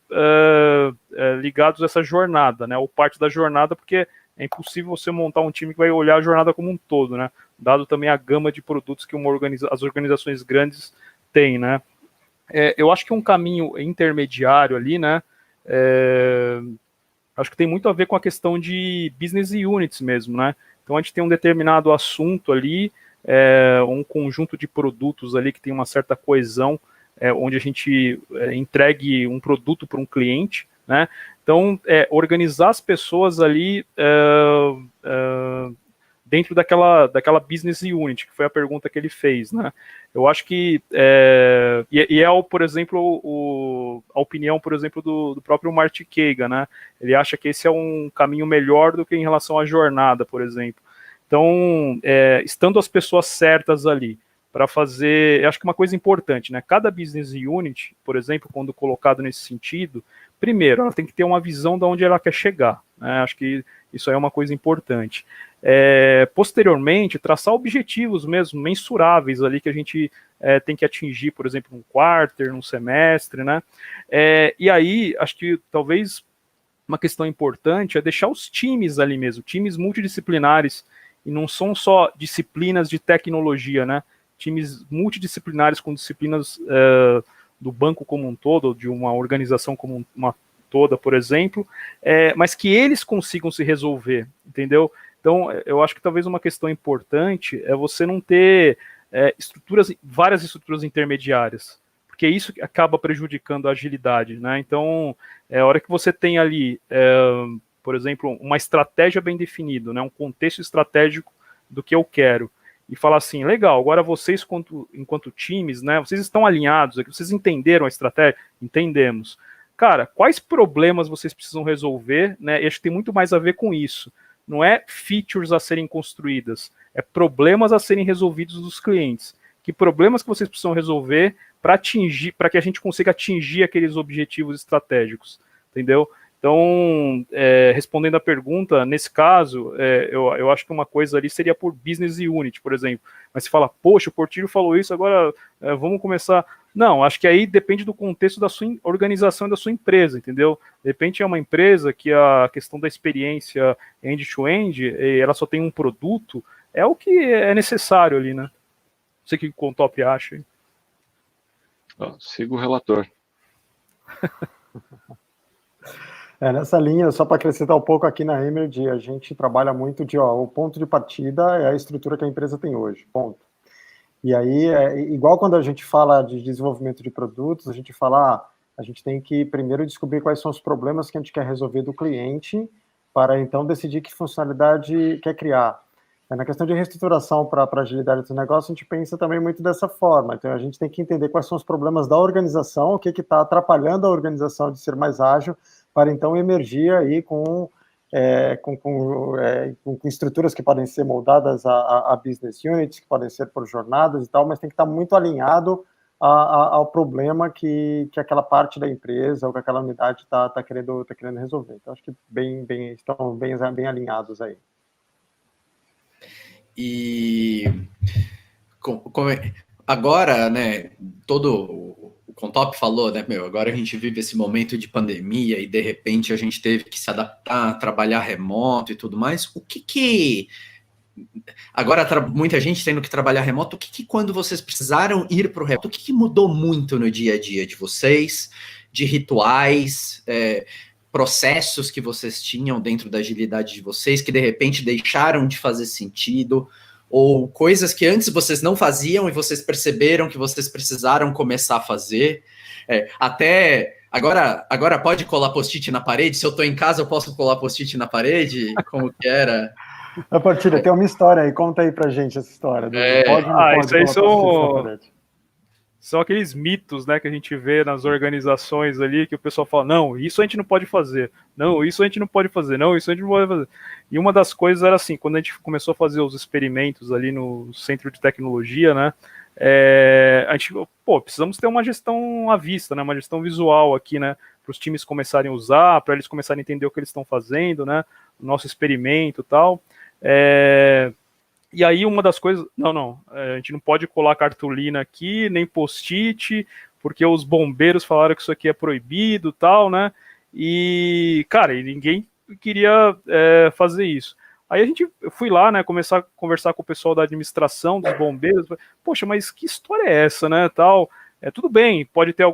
ligados a essa jornada, né? Ou parte da jornada, porque é impossível você montar um time que vai olhar a jornada como um todo, né? Dado também a gama de produtos que as organizações grandes têm, né? Eu acho que um caminho intermediário ali, né? Acho que tem muito a ver com a questão de business units mesmo, né? Então a gente tem um determinado assunto ali, um conjunto de produtos ali que tem uma certa coesão, onde a gente entregue um produto para um cliente, né? Então, organizar as pessoas ali dentro daquela business unit, que foi a pergunta que ele fez, né? Eu acho que, por exemplo, a opinião, por exemplo, do próprio Marty Kagan, né? Ele acha que esse é um caminho melhor do que em relação à jornada, por exemplo. Então, estando as pessoas certas ali, para fazer, eu acho que uma coisa importante, né? Cada business unit, por exemplo, quando colocado nesse sentido, primeiro, ela tem que ter uma visão de onde ela quer chegar, né? Acho que isso aí é uma coisa importante. Posteriormente, traçar objetivos mesmo, mensuráveis ali que a gente tem que atingir, por exemplo, num quarter, num semestre, né? E aí, acho que talvez uma questão importante é deixar os times ali mesmo, times multidisciplinares, e não são só disciplinas de tecnologia, né? Times multidisciplinares com disciplinas do banco como um todo, ou de uma organização como uma toda, por exemplo, mas que eles consigam se resolver, entendeu? Então, eu acho que talvez uma questão importante é você não ter várias estruturas intermediárias, porque isso acaba prejudicando a agilidade, né? Então, a hora que você tem ali, por exemplo, uma estratégia bem definida, né? Um contexto estratégico do que eu quero, e falar assim, legal, agora vocês, enquanto times, né, vocês estão alinhados, vocês entenderam a estratégia? Entendemos. Cara, quais problemas vocês precisam resolver, né? E acho que tem muito mais a ver com isso. Não é features a serem construídas, é problemas a serem resolvidos dos clientes. Que problemas que vocês precisam resolver para que a gente consiga atingir aqueles objetivos estratégicos, entendeu? Então, respondendo à pergunta, nesse caso, eu acho que uma coisa ali seria por business unit, por exemplo. Mas se fala, poxa, o Portillo falou isso, agora vamos começar. Não, acho que aí depende do contexto da sua organização e da sua empresa, entendeu? De repente é uma empresa que a questão da experiência end-to-end, ela só tem um produto, é o que é necessário ali, né? Não sei o que o Contop acha. Siga o relator. Nessa linha, só para acrescentar um pouco aqui na Emerald, a gente trabalha muito o ponto de partida é a estrutura que a empresa tem hoje, ponto. E aí, igual quando a gente fala de desenvolvimento de produtos, a gente fala, a gente tem que primeiro descobrir quais são os problemas que a gente quer resolver do cliente, para então decidir que funcionalidade quer criar. Na questão de reestruturação para a agilidade do negócio, a gente pensa também muito dessa forma. Então, a gente tem que entender quais são os problemas da organização, o que está atrapalhando a organização de ser mais ágil, para então emergir aí com estruturas que podem ser moldadas a business units, que podem ser por jornadas e tal, mas tem que estar muito alinhado ao problema que aquela parte da empresa ou que aquela unidade está querendo resolver. Então, acho que estão bem alinhados aí. E agora, né, o Contop falou, né, agora a gente vive esse momento de pandemia e de repente a gente teve que se adaptar, trabalhar remoto e tudo mais. agora muita gente tendo que trabalhar remoto. O que quando vocês precisaram ir para o remoto, o que mudou muito no dia a dia de vocês, de rituais, processos que vocês tinham dentro da agilidade de vocês, que de repente deixaram de fazer sentido, ou coisas que antes vocês não faziam e vocês perceberam que vocês precisaram começar a fazer? Até agora pode colar post-it na parede? Se eu estou em casa, eu posso colar post-it na parede? Como que era? A Portilha, tem uma história aí, conta aí pra gente essa história. Pode ou não pode isso aí post-it na parede? São aqueles mitos, né, que a gente vê nas organizações ali, que o pessoal fala, não, isso a gente não pode fazer, não, isso a gente não pode fazer, não, isso a gente não pode fazer. E uma das coisas era assim, quando a gente começou a fazer os experimentos ali no Centro de Tecnologia, né, a gente, precisamos ter uma gestão à vista, né, uma gestão visual aqui, né, para os times começarem a usar, para eles começarem a entender o que eles estão fazendo, né, o nosso experimento e tal. E aí uma das coisas, a gente não pode colar cartolina aqui, nem post-it, porque os bombeiros falaram que isso aqui é proibido e tal, né? E, cara, ninguém queria fazer isso. Aí eu fui lá, né, começar a conversar com o pessoal da administração, dos bombeiros, poxa, mas que história é essa, né, tal? Tudo bem, pode ter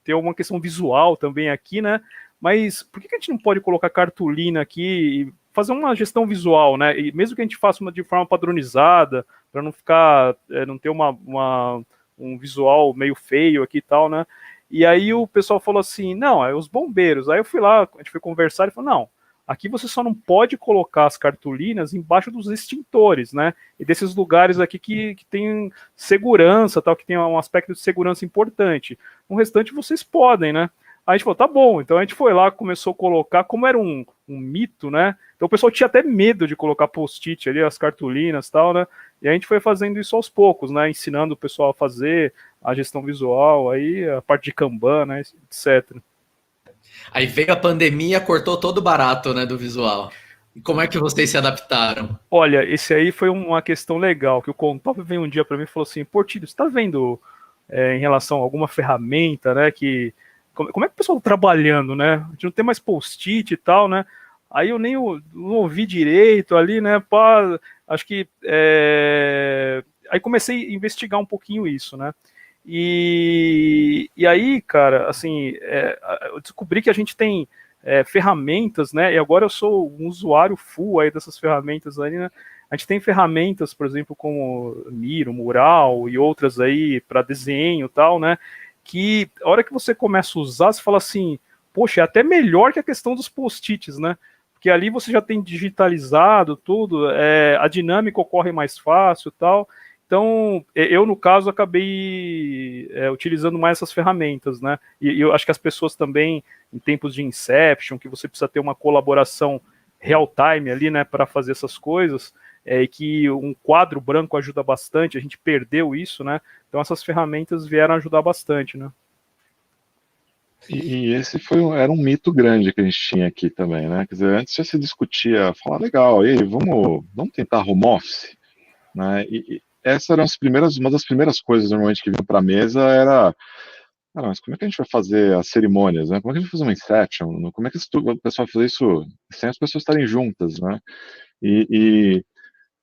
ter uma questão visual também aqui, né? Mas por que a gente não pode colocar cartolina aqui e fazer uma gestão visual, né? E mesmo que a gente faça de forma padronizada, para não ficar, não ter um visual meio feio aqui e tal, né? E aí o pessoal falou assim, não, é os bombeiros. Aí eu fui lá, a gente foi conversar e falou, não, aqui você só não pode colocar as cartolinas embaixo dos extintores, né? E desses lugares aqui que tem segurança, tal, que tem um aspecto de segurança importante. No restante vocês podem, né? Aí a gente falou, tá bom, então a gente foi lá, começou a colocar, como era um mito, né? Então o pessoal tinha até medo de colocar post-it ali, as cartolinas e tal, né? E a gente foi fazendo isso aos poucos, né? Ensinando o pessoal a fazer a gestão visual, aí a parte de Kanban, né? Etc. Aí veio a pandemia, cortou todo o barato, né, do visual. E como é que vocês se adaptaram? Olha, esse aí foi uma questão legal, que o Contop veio um dia para mim e falou assim, Portilho, você tá vendo em relação a alguma ferramenta, né, como é que o pessoal tá trabalhando, né? A gente não tem mais post-it e tal, né? Aí eu nem não ouvi direito ali, né? Acho que... Aí comecei a investigar um pouquinho isso, né? E aí, cara, assim, eu descobri que a gente tem ferramentas, né? E agora eu sou um usuário full aí dessas ferramentas aí, né? A gente tem ferramentas, por exemplo, como Miro, Mural e outras aí para desenho e tal, né? Que a hora que você começa a usar, você fala assim, poxa, é até melhor que a questão dos post-its, né? Porque ali você já tem digitalizado tudo, a dinâmica ocorre mais fácil e tal. Então, eu, no caso, acabei utilizando mais essas ferramentas, né? E eu acho que as pessoas também, em tempos de Inception, que você precisa ter uma colaboração real-time ali, né, para fazer essas coisas, e que um quadro branco ajuda bastante, a gente perdeu isso, né? Então essas ferramentas vieram ajudar bastante, né? E esse era um mito grande que a gente tinha aqui também, né? Quer dizer, antes já se discutia, falar, legal, e aí, vamos tentar home office, né? E essa era uma das primeiras coisas normalmente que vinham para a mesa era, mas como é que a gente vai fazer as cerimônias, né? Como é que a gente vai fazer uma inception? Como é que o pessoal vai fazer isso sem as pessoas estarem juntas, né? E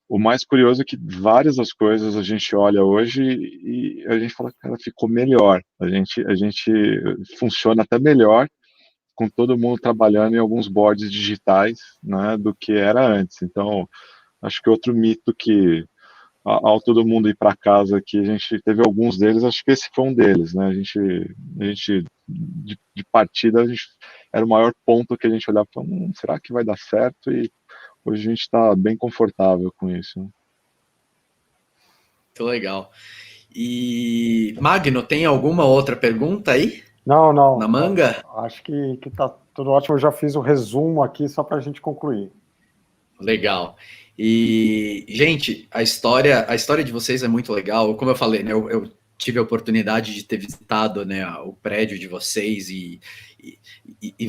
o mais curioso é que várias das coisas a gente olha hoje e a gente fala, cara, ficou melhor. A gente funciona até melhor com todo mundo trabalhando em alguns boards digitais, né, do que era antes. Então, acho que outro mito que, ao todo mundo ir para casa aqui, a gente teve alguns deles, acho que esse foi um deles, né? A gente de partida, era o maior ponto que a gente olhava e falava, será que vai dar certo? E hoje a gente está bem confortável com isso. Né? Muito legal. E, Magno, tem alguma outra pergunta aí? Não. Na manga? Acho que tá tudo ótimo. Eu já fiz o resumo aqui só para a gente concluir. Legal. E, gente, a história de vocês é muito legal. Como eu falei, né, eu tive a oportunidade de ter visitado, né, o prédio de vocês e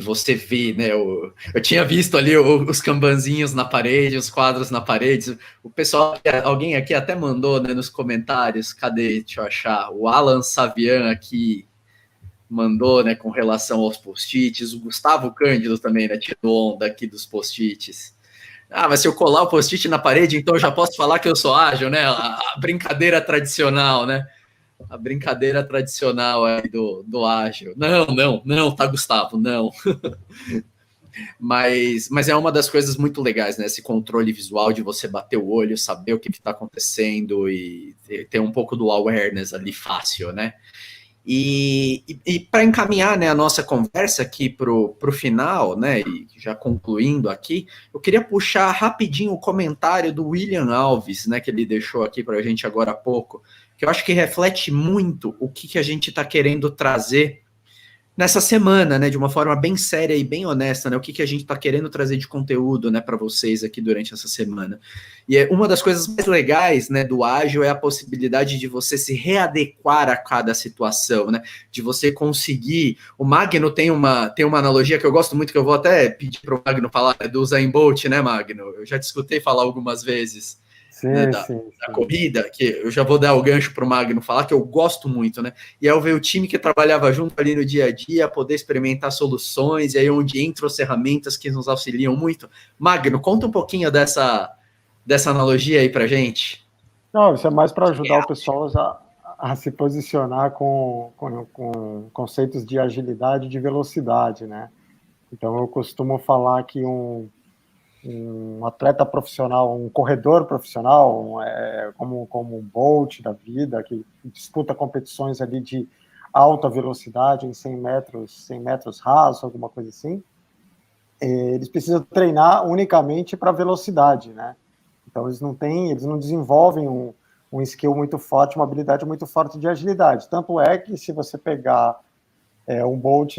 você vê, né, eu tinha visto ali os kanbanzinhos na parede, os quadros na parede. O pessoal, alguém aqui até mandou, né, nos comentários, cadê, deixa eu achar, o Alan Savian aqui mandou, né, com relação aos post-its, o Gustavo Cândido também, né, tirou onda aqui dos post-its. Ah, mas se eu colar o post-it na parede, então eu já posso falar que eu sou ágil, né? A brincadeira tradicional, né? A brincadeira tradicional aí do ágil. Não, tá, Gustavo, não. Mas é uma das coisas muito legais, né? Esse controle visual de você bater o olho, saber o que está acontecendo e ter um pouco do awareness ali fácil, né? E para encaminhar, né, a nossa conversa aqui para o final, né, e já concluindo aqui, eu queria puxar rapidinho o comentário do William Alves, né, que ele deixou aqui para a gente agora há pouco, que eu acho que reflete muito o que a gente está querendo trazer nessa semana, né, de uma forma bem séria e bem honesta, né, o que a gente está querendo trazer de conteúdo, né, para vocês aqui durante essa semana. E uma das coisas mais legais, né, do ágil é a possibilidade de você se readequar a cada situação, né, de você conseguir. O Magno tem uma analogia que eu gosto muito, que eu vou até pedir para o Magno falar, do Usain Bolt, né, Magno? Eu já te escutei falar algumas vezes. Sim, Né, sim. da corrida, que eu já vou dar o gancho para o Magno falar, que eu gosto muito, né? E aí eu ver o time que trabalhava junto ali no dia a dia, poder experimentar soluções, e aí onde entram as ferramentas que nos auxiliam muito. Magno, conta um pouquinho dessa analogia aí para gente. Não, isso é mais para ajudar o pessoal a se posicionar com conceitos de agilidade e de velocidade, né? Então, eu costumo falar que um atleta profissional, um corredor profissional, como um Bolt da vida, que disputa competições ali de alta velocidade em 100 metros rasos, alguma coisa assim, eles precisam treinar unicamente para velocidade, né? Então, eles não desenvolvem um skill muito forte, uma habilidade muito forte de agilidade. Tanto é que, se você pegar um Bolt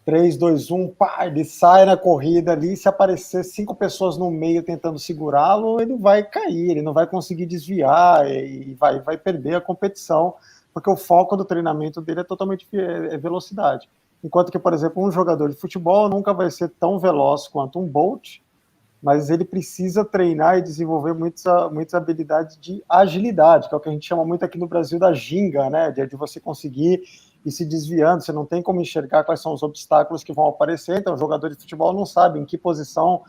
3, 2, 1, pá, ele sai na corrida ali, se aparecer 5 pessoas no meio tentando segurá-lo, ele vai cair, ele não vai conseguir desviar e vai perder a competição, porque o foco do treinamento dele é totalmente velocidade. Enquanto que, por exemplo, um jogador de futebol nunca vai ser tão veloz quanto um Bolt, mas ele precisa treinar e desenvolver muitas habilidades de agilidade, que é o que a gente chama muito aqui no Brasil da ginga, né? De você conseguir ir se desviando, você não tem como enxergar quais são os obstáculos que vão aparecer, então o jogador de futebol não sabe em que posição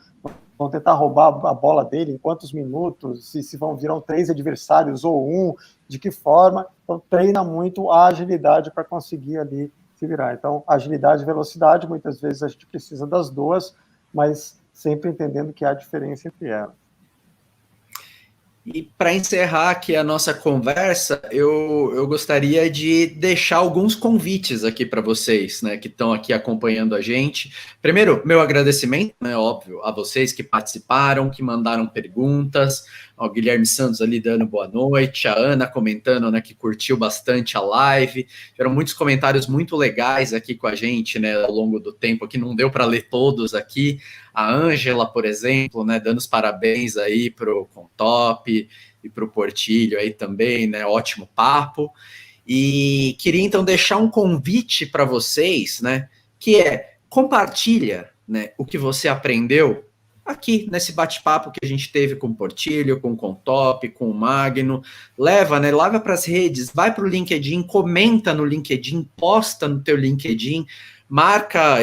vão tentar roubar a bola dele, em quantos minutos, se virão 3 adversários ou 1, de que forma. Então treina muito a agilidade para conseguir ali se virar. Então, agilidade e velocidade, muitas vezes a gente precisa das duas, mas sempre entendendo que há diferença entre elas. E para encerrar aqui a nossa conversa, eu gostaria de deixar alguns convites aqui para vocês, né, que estão aqui acompanhando a gente. Primeiro, meu agradecimento, né, óbvio, a vocês que participaram, que mandaram perguntas, ao Guilherme Santos ali dando boa noite, a Ana comentando, né, que curtiu bastante a live. Tiveram muitos comentários muito legais aqui com a gente, né, ao longo do tempo aqui, não deu para ler todos aqui. A Ângela, por exemplo, né, dando os parabéns aí pro Contop e pro Portilho aí também, né, ótimo papo. E queria então deixar um convite para vocês, né, que é compartilha, né, o que você aprendeu aqui nesse bate-papo que a gente teve com o Portilho, com o Contop, com o Magno. Leva para as redes, vai para o LinkedIn, comenta no LinkedIn, posta no teu LinkedIn, marca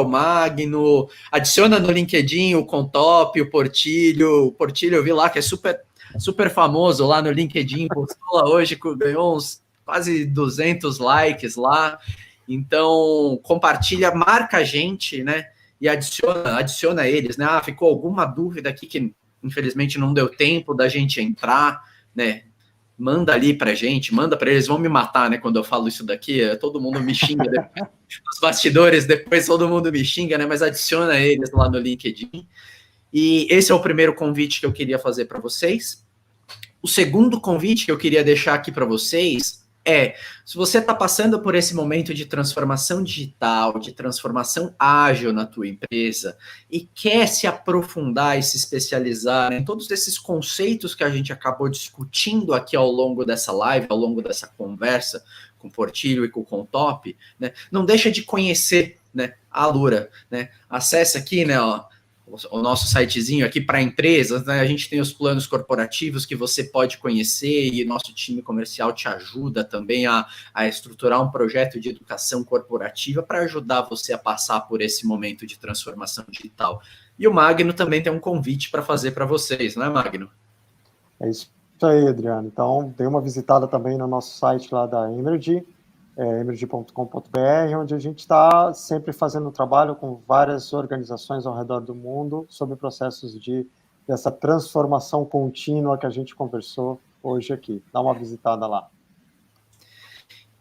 o Magno, adiciona no LinkedIn o Contop, o Portilho. O Portilho eu vi lá que é super famoso lá no LinkedIn, postou lá hoje, ganhou uns quase 200 likes lá. Então, compartilha, marca a gente, né? E adiciona eles, né? Ah, ficou alguma dúvida aqui que infelizmente não deu tempo da gente entrar, né? Manda ali pra gente, manda para eles, vão me matar, né? Quando eu falo isso daqui, todo mundo me xinga depois, nos bastidores, depois todo mundo me xinga, né? Mas adiciona eles lá no LinkedIn. E esse é o primeiro convite que eu queria fazer para vocês. O segundo convite que eu queria deixar aqui para vocês se você está passando por esse momento de transformação digital, de transformação ágil na tua empresa e quer se aprofundar e se especializar em todos esses conceitos que a gente acabou discutindo aqui ao longo dessa live, ao longo dessa conversa com o Portilho e com o Contop, né, não deixa de conhecer, né, a Alura, né, acessa aqui, né, o nosso sitezinho aqui para empresas, né? A gente tem os planos corporativos que você pode conhecer e nosso time comercial te ajuda também a estruturar um projeto de educação corporativa para ajudar você a passar por esse momento de transformação digital. E o Magno também tem um convite para fazer para vocês, não é, Magno? É isso aí, Adriano. Então, dê uma visitada também no nosso site lá da Energy, energy.com.br, onde a gente está sempre fazendo trabalho com várias organizações ao redor do mundo sobre processos dessa transformação contínua que a gente conversou hoje aqui. Dá uma visitada lá.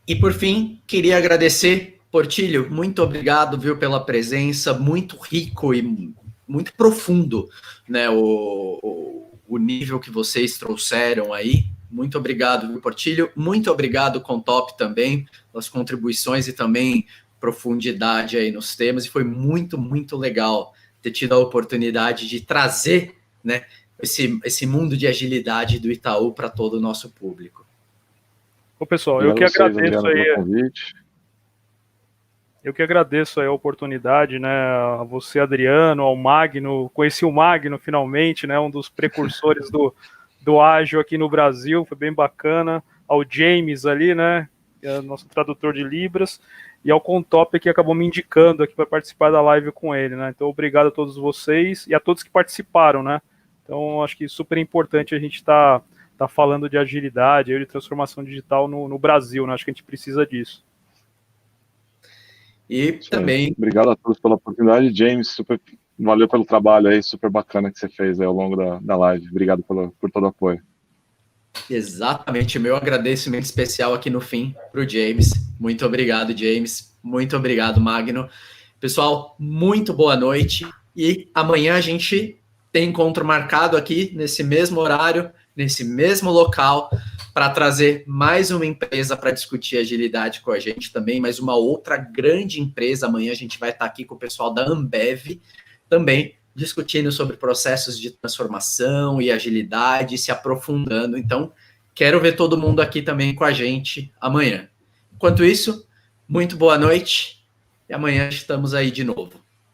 E por fim, queria agradecer, Portilho, muito obrigado, viu, pela presença, muito rico e muito profundo, né, o nível que vocês trouxeram aí. Muito obrigado, viu, Portilho? Muito obrigado, Contop, também, pelas contribuições e também profundidade aí nos temas, e foi muito, muito legal ter tido a oportunidade de trazer, né, esse mundo de agilidade do Itaú para todo o nosso público. Ô, pessoal, eu que agradeço aí. Eu que agradeço aí a oportunidade, né, a você, Adriano, ao Magno. Conheci o Magno finalmente, né, um dos precursores do ágil aqui no Brasil, foi bem bacana. Ao James ali, né, que é nosso tradutor de Libras, e ao Contop, que acabou me indicando aqui para participar da live com ele, né. Então, obrigado a todos vocês e a todos que participaram, né. Então, acho que super importante a gente tá falando de agilidade, de transformação digital no Brasil, né? Acho que a gente precisa disso. E também... Obrigado a todos pela oportunidade. James, valeu pelo trabalho aí, super bacana que você fez aí ao longo da live. Obrigado por todo o apoio. Exatamente, meu agradecimento especial aqui no fim para o James. Muito obrigado, James. Muito obrigado, Magno. Pessoal, muito boa noite. E amanhã a gente tem encontro marcado aqui nesse mesmo horário, nesse mesmo local, para trazer mais uma empresa para discutir agilidade com a gente também, mais uma outra grande empresa. Amanhã a gente vai estar aqui com o pessoal da Ambev, também discutindo sobre processos de transformação e agilidade, se aprofundando. Então, quero ver todo mundo aqui também com a gente amanhã. Enquanto isso, muito boa noite e amanhã estamos aí de novo.